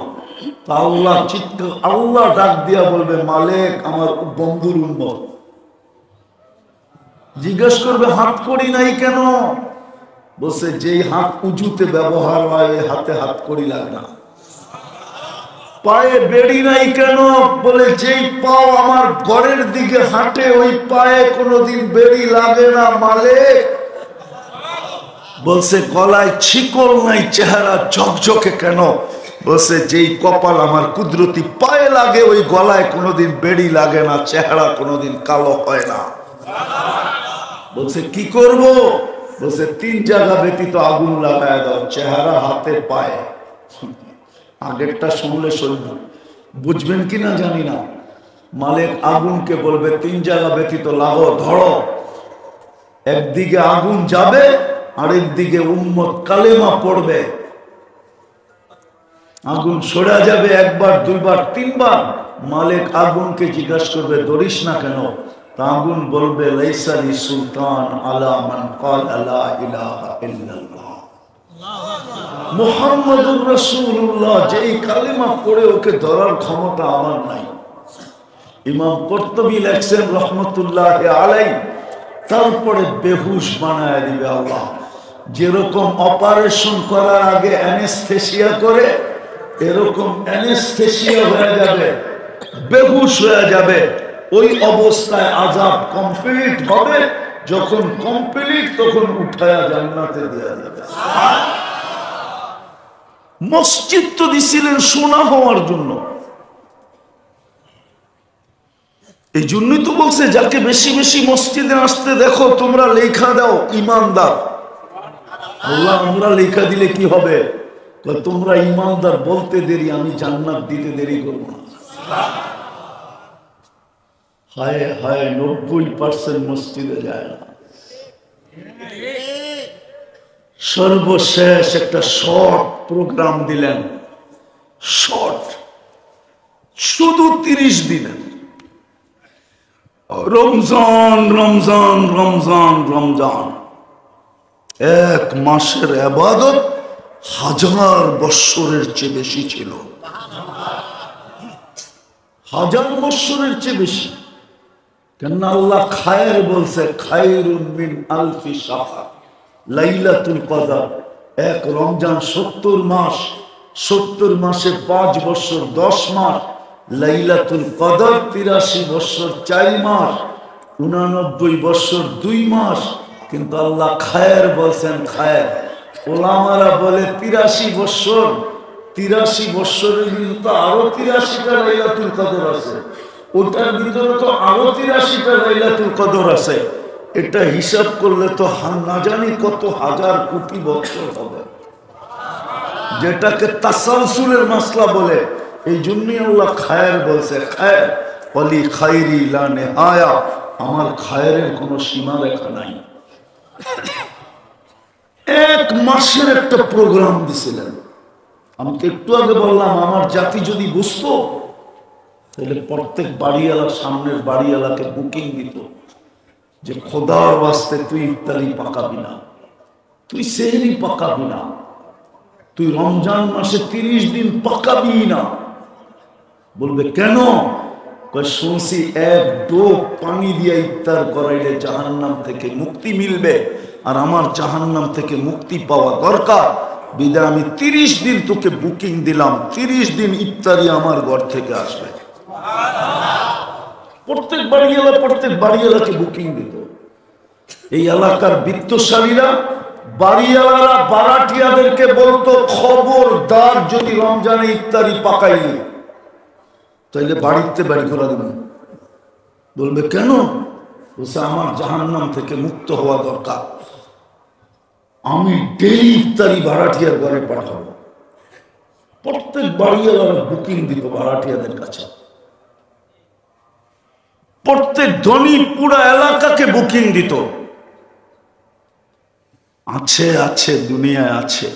আল্লাহ চিৎকার, আল্লাহ ডাক দিয়া বলবে মালিক আমার বন্ধুর উম্মত। জিজ্ঞেস করবে হাত করি নাই কেন? বলছে যেই হাত উজুতে ব্যবহার হয় হাতে হাত করি লাগে না। পায়ে বেড়ি নাই কেন? বলে যেই পাও আমার ঘরের দিকে হাঁটে ওই পায়ে কোনোদিন বেড়ি লাগে না মালিক। বলছে গলায় ছিকল নাই, চেহারা ঝকঝকে কেন? বলছে যেই কপাল আমার কুদরতি পায়ে লাগে ওই গলায় কোনোদিন বেড়ি লাগে না, চেহারা কোনোদিন কালো হয় না। বলছে কি করব? বলছে 3 জায়গা ব্যতীত আগুন লাগায় দাও, চেহারা, হাতে, পায়ে। আগেরটা শুনলে বুঝবেন কিনা জানি না। মালিক আগুনকে বলবে 3 জায়গা ব্যতীত লাগো, ধরো। একদিকে আগুন যাবে, আরেক দিকে উম্মত কালেমা পড়বে। আগুন সরে যাবে 1 বার 2 বার 3 বার। মালিক আগুনকে জিজ্ঞাসা করবে ধরিস না কেন? তা আগুন বলবে লাইসা লি সুলতান আলা মান ক্বালা লা ইলাহা ইল্লাল্লাহ মুহাম্মাদুর রাসূলুল্লাহ। যেই কালেমা পড়ে ওকে ধরার ক্ষমতা আমার নাই। ইমাম কুরতুবী লেখছেন রহমতুল্লাহি আলাইহি, তারপরে বেহুশ বানায় দিবে আল্লাহ। যেরকম অপারেশন করার আগে অ্যানেস্থেসিয়া করে, এরকম অ্যানেস্থেসিয়া হয়ে যাবে, বেহুশ হয়ে যাবে। ওই অবস্থায় আযাব কমপ্লিট হবে। যখন কমপ্লিট তখন উঠায়া জান্নাতে দেয়া যাবে। মসজিদ তো দিছিলেন সোনা হওয়ার জন্য। এই জন্যই তো বলছে যাকে বেশি বেশি মসজিদে আসতে দেখো তোমরা লেখা দাও ইমানদার। আল্লাহ আমরা লেখা দিলে কি হবে? তোমরা ইমানদার বলতে দেরি, আমি জান্নাত দিতে দেরি করবো না। হায় হায় 90% মসজিদে যায় না। সর্বশেষ একটা শর্ট প্রোগ্রাম দিলেন, শর্ট, শুধু 30 দিনের। রমজান রমজান রমজান রমজান, 1 মাসের ইবাদত 1000 বৎসরের চেয়ে বেশি ছিল। 1000 বৎসরের চেয়ে বেশি। কেন আল্লাহ খায়ের বলছে, খায়রুন মিন আলফি শাহর। লাইলাতুল কদর 1 রমজান 70 মাস, 70 মাসে 5 বছর 10 মাস। লাইলাতুল কদর 83 বছর 4 মাস, 89 বছর 2 মাস। কিন্তু আল্লাহ খায়ের বলছেন খায়ের। ওলামারা বলে 83 বছর, 83 বছরের ভিতরে তো আরো 83টা লাইলাতুল কদর আছে, ওটার ভিতরে তো আরো 83টা লাইলাতুল কদর আছে। এটা হিসাব করলে তো না জানি কত হাজার কোটি বছর হবে, যেটাকে তাসালসুলের মাসলা বলে। এই জন্যই আল্লাহ খায়ের বলছে, খায়ের ওয়ালি খায়রি লা নিহায়া, আমার খায়েরের কোনো সীমা রেখা নাই। 1 মাসের একটা প্রোগ্রাম দিছিলেন। আমি তো একটু আগে বললাম আমার জাতি যদি বুঝতো তাহলে প্রত্যেক বাড়িওয়ালা, সামনের বাড়িওয়ালাকে বুকিং দিত যে খোদার ওয়াস্তে তুই ইফতারি পাকাবি না, তুই সেহরি পাকাবি না, তুই রমজান মাসে 30 দিন পাকাবি না। বলবে কেন? শুনছি 1 ডোব পানি দিয়ে ইফতার করাইলে জাহান্নাম থেকে মুক্তি মিলবে, আর আমার জাহান্নাম থেকে মুক্তি পাওয়া দরকার। বিদায় আমি 30 দিন তোকে বুকিং দিলাম, 30 দিন ইফতারি আমার ঘর থেকে আসবে। প্রত্যেক বাড়িওয়ালাকে বুকিং দিত। এই এলাকার বিত্তশালীরা বাড়িওয়ালারা বারাটিয়াদেরকে বলতো, খবরদার যদি রমজানে ইফতারি পাকাইলি তাইলে বাড়িতে বাড়ি করে দেবেন। বলবে কেন? বলছে আমার জাহান্নাম থেকে মুক্ত হওয়া দরকার, আমি ডেইলি ইফতারি ভাড়াটিয়ার ঘরে পাঠাবো। প্রত্যেক বাড়িওয়ালারা বুকিং দিত ভাড়াটিয়াদের কাছে, প্রত্যেক ধনী পুরা এলাকাকে বুকিং দিত। আছে আছে, দুনিয়ায় আছে,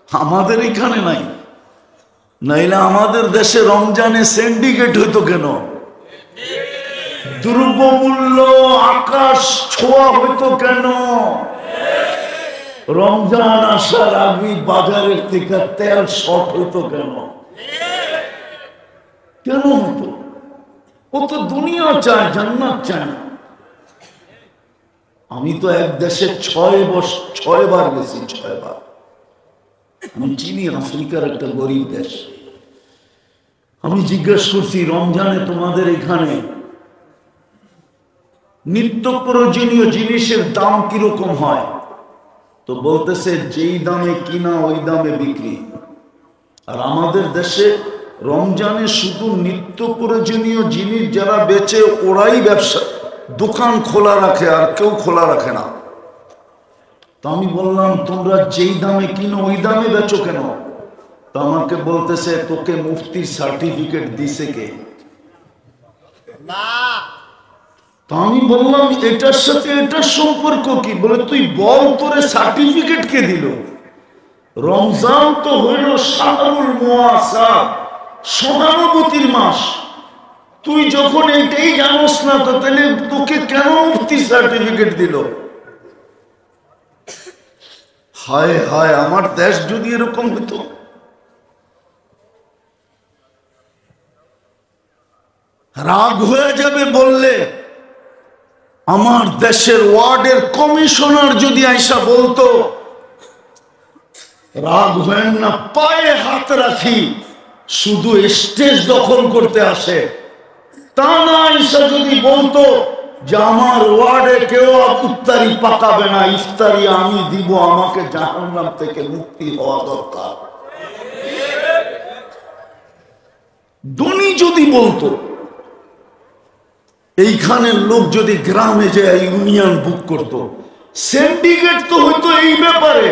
আমাদের এখানে নাই। নাইলে আমাদের দেশে রমজানে সিন্ডিকেট হইতো কেন? দ্রব্যমূল্য আকাশ ছোঁয়া হইতো কেন? রমজান আসার আগে বাজারের থেকে তেল শর্ট হইতো কেন? কেন হতো? ও তো দুনিয়া চায়, জান্নাত চায় না। আমি তো এক দেশে 6 বার গেছি, 6 বার। আমি চিনি আফ্রিকার একটা গরিব দেশ। আমি জিজ্ঞেস করছি, রমজানে তোমাদের এখানে নিত্য প্রয়োজনীয় জিনিসের দাম কিরকম হয়? তো বলতেছে যেই দামে কিনা ওই দামে বিক্রি। আর আমাদের দেশে রমজানে শুধু নিত্য প্রয়োজনীয় জিনিস যারা বেচে ওরাই ব্যবসা দোকান খোলা রাখে, আর কেউ খোলা রাখে না। তো আমি বললাম, তোমরা যেই দামে কিনো ওই দামে বেচো কেন? তো আমাকে বলতেছে, তোকে মুফতির সার্টিফিকেট দিছে কে? তো আমি বললাম, এটার সাথে এটার সম্পর্ক কি? বলে তুই বল, তোরে সার্টিফিকেট কে দিল? রমজান তো হইল শাহরুল মুআসার, সহানুভূতির মাস। তুই যখন এটাই জানোস না, তো তাহলে তোকে কেন মুফতি সার্টিফিকেট দিল? হায় হায়, আমার দেশ যদি এরকম হতো। রাগ হয়ে যাবে বললে। আমার দেশের ওয়ার্ডের কমিশনার যদি আইসা বলতো, রাগ হয় না, পায়ে হাত রাখি, শুধু স্টেজ দখল করতে আসে। তা না আইসা যদি বলতো যে আমার ওয়ার্ডে কেউ ইফতারি পাকাবে না, ইফতারি আমি দিব, আমাকে জাহান্নাম থেকে মুক্তি হওয়া দরকার। ধনী যদি বলতো, এইখানের লোক যদি গ্রামে যায় ইউনিয়ন বুক করতো, সিন্ডিকেট তো হইতো এই ব্যাপারে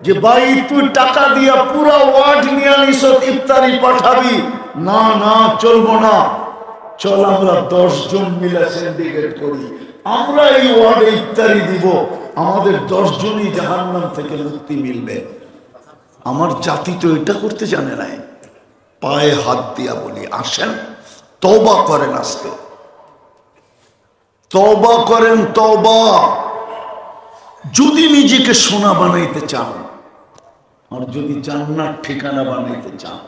যে ভাই তুই টাকা দিয়া পুরা ওয়ার্ড নিয়ে আনিস, ইফতারি পাঠাবি না, না চলবো না, চল আমরা 10 জন মিলে সিন্ডিকেট করি, আমরা এই ওয়ার্ডে ইফতারি দিব, আমাদের 10 জনই জাহান্নাম থেকে মুক্তি মিলবে। আমার জাতি তো এটা করতে জানে নাই। পায়ে হাত দিয়া বলি, আসেন তওবা করেন, আজকে তওবা করেন, তওবা। যদি নিজেকে সোনা বানাইতে চান, আর যদি জান্নাত ঠিকানা বানাইতে চান,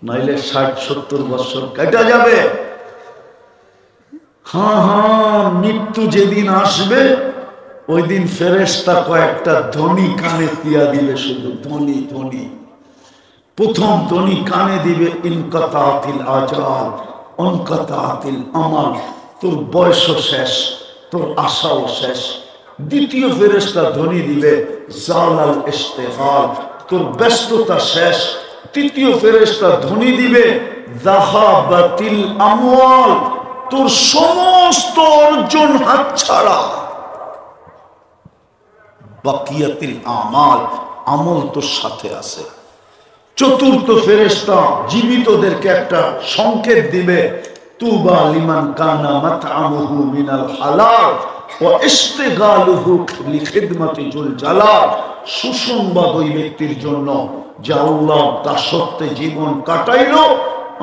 নাইলে 60-70 বছর কেটে যাবে। হ্যাঁ হ্যাঁ, মৃত্যু যেদিন আসবে ওই দিন ফেরেশতা কয়েকটা ধ্বনি কানে দিয়া দিবে, শুধু ধ্বনি ধ্বনি। প্রথম ধ্বনি কানে দিবে, ইনকাতাতিল আজাল অনকাতাতিল আমাল, তোর বয়সও শেষ, তোর আশাও শেষ। দ্বিতীয় ফেরেশতা ধ্বনি দিবে, জালাল ইশতিগাল, তোর ব্যস্ততা শেষ। তৃতীয় ফেরেশতা ধ্বনি দিবে, যাহাবাতিল আমওয়াল, তোর সমস্ত অর্জন হাতছাড়া। বাকিয়াতিল আমাল, আমল তোর সাথে আছে। চতুর্থ ফেরেশতা জীবিতদেরকে একটা সংকেত দিবে, তুবা লিমান কানা মাতআমুহু মিনাল হালাল ওয়া ইশতিগালুহু লিখিদমাতি যুল জালাল। সুসংবাদ ওই ব্যক্তির জন্য যে আল্লাহর দাসত্বে জীবন কাটাইলো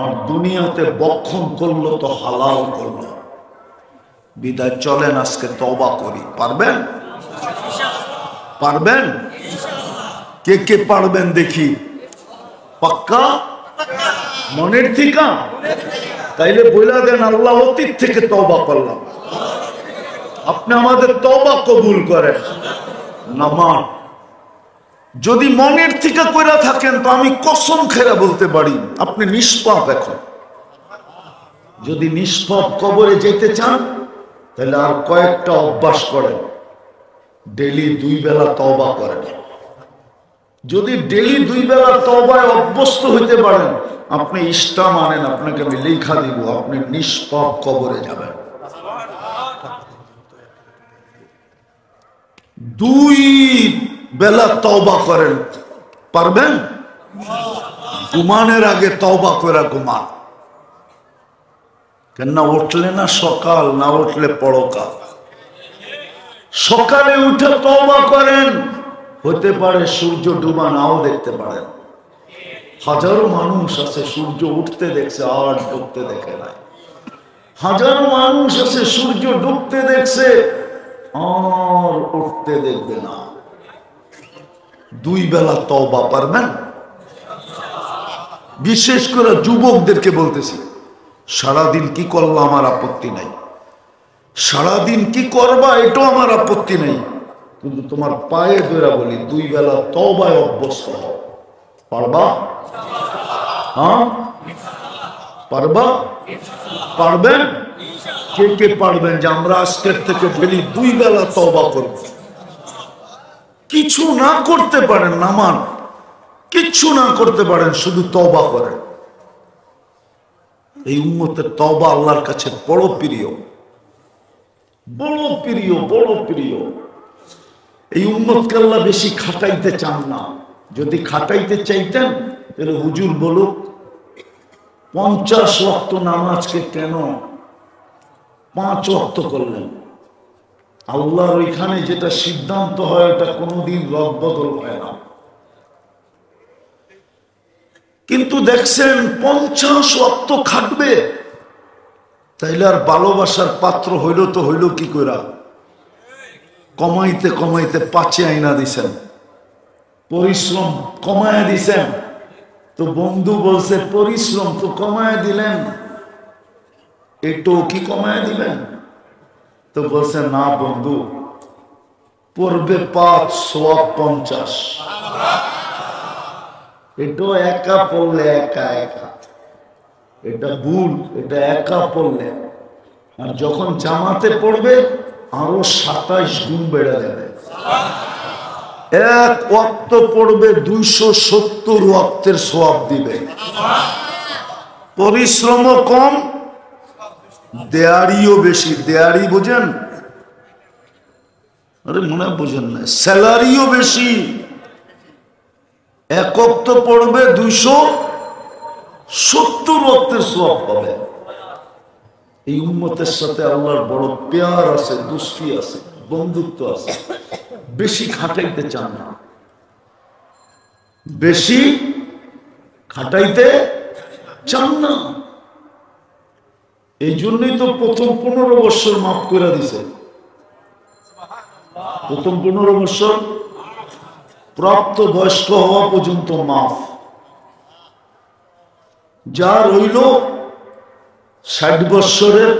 আর দুনিয়াতে বক্ষণ করলো তো হালাল করলো। বিদায় চলেন আজকে তওবা করি। পারবেন? পারবেন? কে কে পারবেন দেখি? পাক্কা মনের থেকে? তাইলে বইলা দেন, আল্লাহ অতীত থেকে তওবা করলাম, আপনি আমাদের তওবা কবুল করেন। নামাজ যদি মনের থেকে কইরা থাকেন, তো আমি কসম খেরা বলতে পারি আপনি নিষ্পাপ। এখন যদি নিষ্পাপ কবরে যেতে চান, তাহলে আর কয়েকটা অভ্যাস করেন। ডেলি 2 বেলা তওবা করেন। যদি ডেলি 2 বেলা তওবায় অভ্যস্ত হইতে পারেন, আপনি ইষ্টা মানেন, আপনাকে আমি লেখা দিব, আপনি নিষ্পাপ কবরে যাবেন। 2 বেলা তওবা করেন, পারবেন? ঘুমানোর আগে তওবা করে ঘুমান। কেননা উঠলে না সকাল, না উঠলে পরকাল। সকালে উঠে তওবা করেন, হতে পারে সূর্য ডুবা নাও দেখতে পারেন। হাজারো মানুষ আছে সূর্য উঠতে দেখছে আর ডুবতে দেখে নাই। হাজারো মানুষ আছে সূর্য ডুবতে দেখছে আর উঠতে দেখবে না। 2 বেলা তওবা পারবেন? বিশেষ করে যুবকদেরকে বলতেছি, সারাদিন কি করলা আমার আপত্তি নাই, সারাদিন কি করবা এটাও আমার আপত্তি নেই, কিন্তু তোমার পায়ে ধরে বলি 2 বেলা তওবায় অভ্যস্ত হও। পারবা? হ্যাঁ পারবা? পারবেন? কে কে পারবেন যে আমরা আজকের থেকে ডেলি 2 বেলা তওবা করব? কিছু না করতে পারেন, নামান কিচ্ছু না করতে পারেন, শুধু তওবা করেন। এই উম্মতের তওবা আল্লাহর কাছে বড় প্রিয়, বড় প্রিয়, বড় প্রিয়। এই উম্মতকে আল্লাহ বেশি খাটাইতে চান না। যদি খাটাইতে চাইতেন তাহলে হুজুর বলুক 50 ওয়াক্ত নামাজকে কেন 5 ওয়াক্ত করলেন? আল্লাহর ওইখানে যেটা সিদ্ধান্ত হয় ওটা কোনোদিন রদবদল হয় না। কিন্তু দেখছেন 50 ওয়াক্ত খাটবে, তাইলে আর ভালোবাসার পাত্র হইল তো হইল কি কইরা? কমাইতে কমাইতে 5-এ আইনা দিছেন, পরিশ্রম কমায় দিছেন। তো বন্ধু বলছে পরিশ্রম তো কমায় দিলেন, এটাও কি কমায় দিবেন? তো বলছে না বন্ধু, পড়বে 5 সওয়াব 50। এটাও একা পড়লে একা একা, এটা ভুল, এটা একা পড়লে। আর যখন জামাতে পড়বে আরো 27 গুণ বেড়ে যাবে। 1 ওয়াক্ত পড়বে 270 ওয়াক্তের সওয়াব দিবে। পরিশ্রমও কম, দেয়ারিও বেশি। দেয়ারি বুঝেন? আরে মনে বুঝেন না, স্যালারিও বেশি। 1 ওয়াক্ত পড়বে 270 ওয়াক্তের সওয়াব পাবে। এই উম্মতের সাথে আল্লাহর বড় প্যার আছে, দোস্তি আছে, বন্ধুত্ব আছে। বেশি খাটাইতে চান না, বেশি খাটাইতে চান না। এই জন্যই তো প্রথম 15 বছর মাফ করে দিছে। প্রথম 15 বছর প্রাপ্ত বয়স্ক হওয়া পর্যন্ত মাফ। যার হইল 60 বছরের,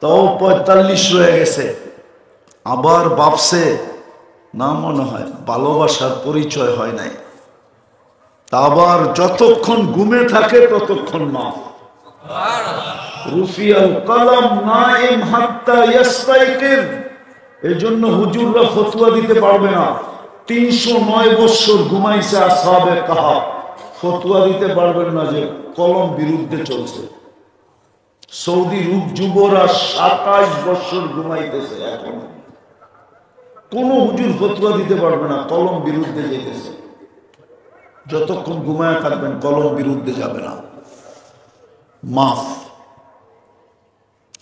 তাও 45 রয়ে গেছে, আবার ভাবছে না মনে হয় ভালোবাসার পরিচয় হয় নাই, তা আবার যতক্ষণ ঘুমে থাকে ততক্ষণ মাফ। রুফিয়াল কলম নাইম হাত্তা ইয়াস্তাইকির। এজন্য হুজুররা ফতোয়া দিতে পারবে না। 309 বছর ঘুমাইছে আসহাবে কাহাফ, ফতোয়া দিতে পারবেন না যে কলম বিরুদ্ধে চলছে। সৌদি রূপ যুবরা 27 বছর ঘুমাইতেছে, এখন কোন হুজুর ফতোয়া দিতে পারবে না কলম বিরুদ্ধে যেতেছে। যতক্ষণ ঘুমায় থাকবেন কলম বিরুদ্ধে যাবে না, মাফ।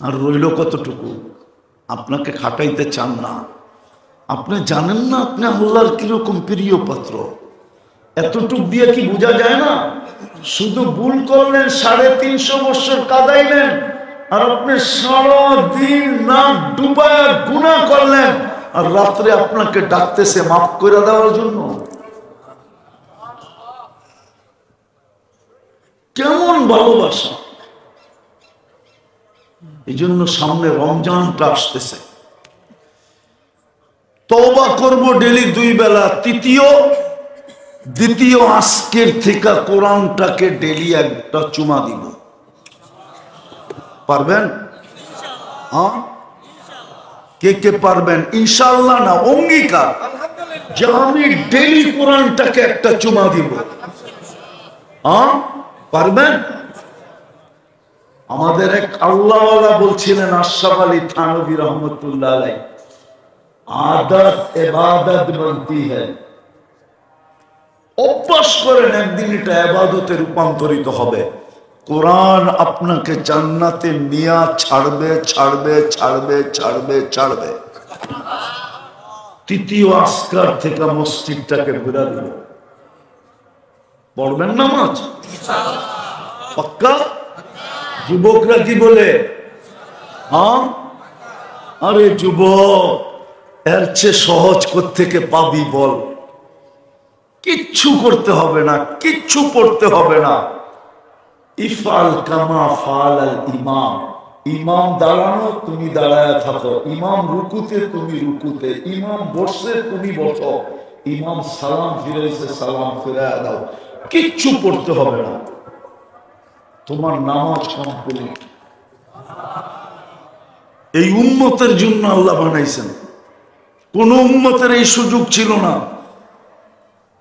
আর রইল কতটুকু? আপনাকে খাটাইতে চান না, আপনি জানেন না আপনি আল্লাহর কিরকম প্রিয় পাত্র। এতটুক দিয়ে কি বোঝা যায় না? শুধু ভুল করলেন, 350 বছর কাঁদাইলেন, আর আপনি সারাদিন নাক ডুবায় গুনাহ করলেন, আর রাত্রে আপনাকে ডাকতেছে মাফ করে দেওয়ার জন্য। কেমন ভালোবাসা! এই জন্য সামনে রমজানটা আসতেছে, তওবা করব ডেলি 2 বেলা। দ্বিতীয় আজকের থেকে কোরআনটাকে ডেলি একটা চুমা দিব। পারবেন? কে কে পারবেন? ইনশাআল্লাহ না, অঙ্গীকার যে আমি ডেইলি কোরআনটাকে একটা চুমা দিব। হ্যাঁ, পারবেন? আমাদের এক আল্লাহওয়ালা বলছিলেন, আশরাফ আলী থানভী রহমতুল্লাহ আলাইহি, আদত ইবাদত বনতি হ্যায়। অভ্যাস করেন, একদিন এটা ইবাদতে রূপান্তরিত হবে। কোরআন আপনাকে জান্নাতে নিয়ে ছাড়বে ছাড়বে ছাড়বে ছাড়বে ছাড়বে। তৃতীয় আসকার থেকে মসজিদটাকে ঘুরা দিল। পড়বেন নামাজ পাক্কা? যুবকরা কি বলে? হ্যাঁ, আরে যুবক, এর চেয়ে সহজ কোত্থেকে পাবি বল? কিচ্ছু করতে হবে না, কিচ্ছু পড়তে হবে না। ইফআল কামা ফাআলাল ইমাম। ইমাম দাঁড়ানো, তুমি দাঁড়ায় থাকো। ইমাম রুকুতে, তুমি রুকুতে। ইমাম বসে, তুমি বসো। ইমাম সালাম ফিরাইছে, সালাম ফিরায় দাও। কিচ্ছু পড়তে হবে না, তোমার নামাজ কমপ্লিট। এই উম্মতের জন্য আল্লাহ বানাইছেন। কোন উম্মতের এই সুযোগ ছিল না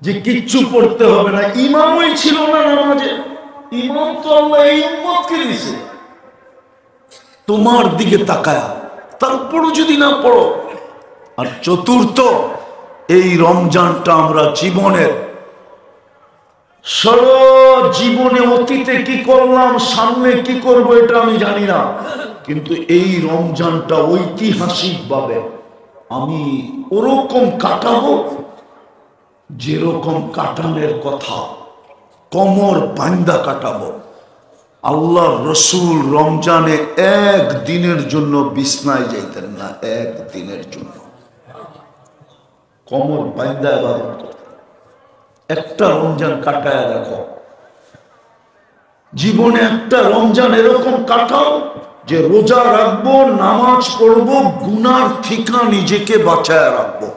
যে কিচ্ছু পড়তে হবে না। ইমামই ছিল না নামাজে। ইমাম তো আল্লাহ এই উম্মতকে দিয়েছে তোমার দিকে তাকায়া, তারপরও যদি না পড়ো। আর চতুর্থ, এই রমজানটা আমরা জীবনের জীবনে অতীতে কি করলাম, সামনে কি করব এটা আমি জানি না, কিন্তু এই রমজানটা ঐতিহাসিক ভাবে আমি ওরকম কাটাবো যেরকম কাটানোর কথা, কমর বান্দা কাটাবো। আল্লাহ রসুল রমজানে একদিনের জন্য বিছনায় যাইতেন না, একদিনের জন্য কমর বান্দা ইবাদত করতেন। একটা রমজান কাটায় রাখো জীবনে, একটা রমজান এরকম কাটাও যে রোজা রাখবো, নামাজ পড়বো, গুনার থেকে নিজেকে বাঁচায় রাখবো।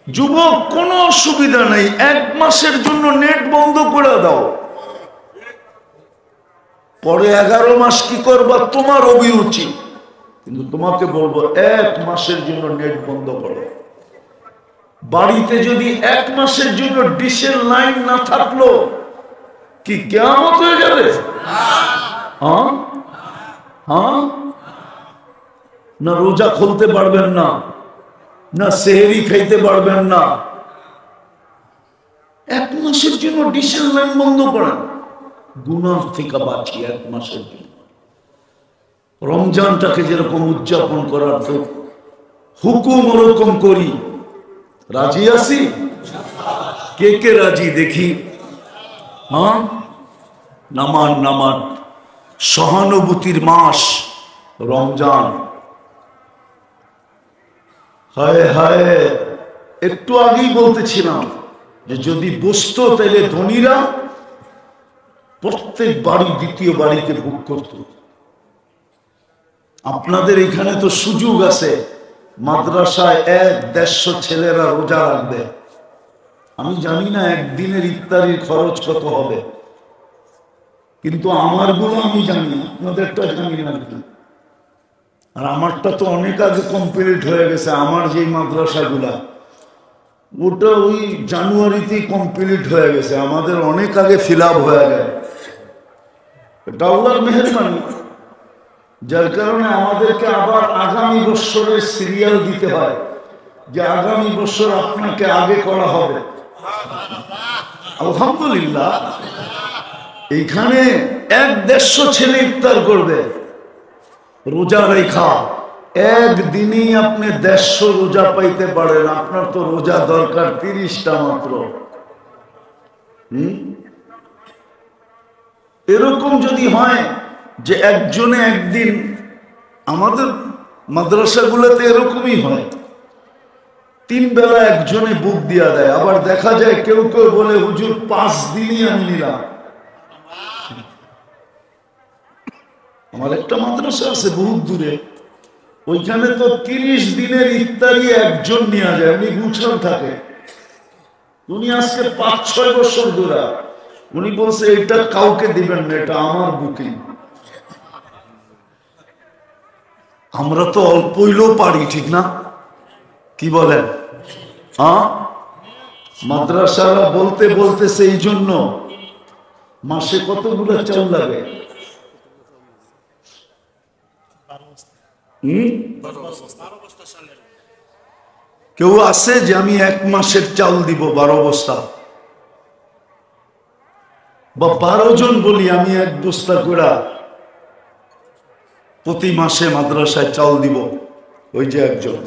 যুবক, কোনো অসুবিধা নেই, 1 মাসের জন্য নেট বন্ধ করে দাও। পরে 11 মাস কি করবা তোমার অভিরুচি, কিন্তু তোমাকে বলবো 1 মাসের জন্য নেট বন্ধ করো। বাড়িতে যদি 1 মাসের জন্য ডিশের লাইন না থাকলো কি কিয়ামত হয়ে যাবে? হ্যাঁ হ্যাঁ, না রোজা খুলতে পারবেন না, না সেহরি খাইতে পারবেন না। 1 মাসের জন্য ডিশের লাইন বন্ধ করেন, গুনাহ থেকে বাঁচি 1 মাসের জন্য। রমজানটাকে যেরকম উদযাপন করার তো হুকুম ওরকম করি। রাজি আছি? কে কে রাজি দেখি? হ্যাঁ, নামান নামান। সহানুভূতির মাস রমজান। হায় হায়, একটু আগেই বলতেছিলাম যে যদি বসতো তাহলে ধনীরা প্রত্যেক বাড়ি দ্বিতীয় বাড়িকে বুক করত। আপনাদের এখানে তো সুযোগ আছে, মাদ্রাসায় 100-150 ছেলেরা রোজা রাখবে। আমি জানি না একদিনের ইফতারির খরচ কত হবে, কিন্তু আমারগুলো আমি জানি, আপনাদেরটা জানি না। আর আমারটা তো অনেক আগে কমপ্লিট হয়ে গেছে। আমার যে মাদ্রাসাগুলা, ওটা ওই জানুয়ারিতেই কমপ্লিট হয়ে গেছে। আমাদের অনেক আগে ফিল আপ হয়ে গেছে। এটা আল্লাহর মেহেরবানি, যার কারণে আমাদেরকে আবার আগামী বছরের সিরিয়াল দিতে হয় যে আগামী বছর আপনাকে আগে করা হবে। আলহামদুলিল্লাহ, এইখানে 150 ছেলে ইফতার করবে রোজা রেখা। একদিনই আপনি 150 রোজা পাইতে পারেন। আপনার তো রোজা দরকার 30টা মাত্র। এরকম যদি হয় যে একজনে একদিন, আমাদের মাদ্রাসাগুলোতে এরকমই হয়, 3 বেলা একজনে বুক দিয়া দেয়। আবার দেখা যায় কেউ কেউ বলে হুজুর 5 দিনই আমি নিলাম। আমার একটা মাদ্রাসা আছে বহুত দূরে, ওইখানে তো 30 দিনের ইফতারি একজন নিয়ে যায়। উনি গুছান থাকে, উনি আজকে 5-6 বছর ধরে, উনি বলছে এটা কাউকে দিবেন না, এটা আমার বুকিং। আমরা তো অল্প হইলেও পারি, ঠিক না? কি বলেন? হ্যাঁ, মাদ্রাসারা বলতে বলতেছে এই জন্য মাসে কতগুলো চাউল লাগে? কেউ আছে যে আমি 1 মাসের চাউল দিব 12 বস্তা, বা 12 জন বলি আমি 1 বস্তা করে প্রতি মাসে মাদ্রাসায় চাউল দিব? ওই যে একজন।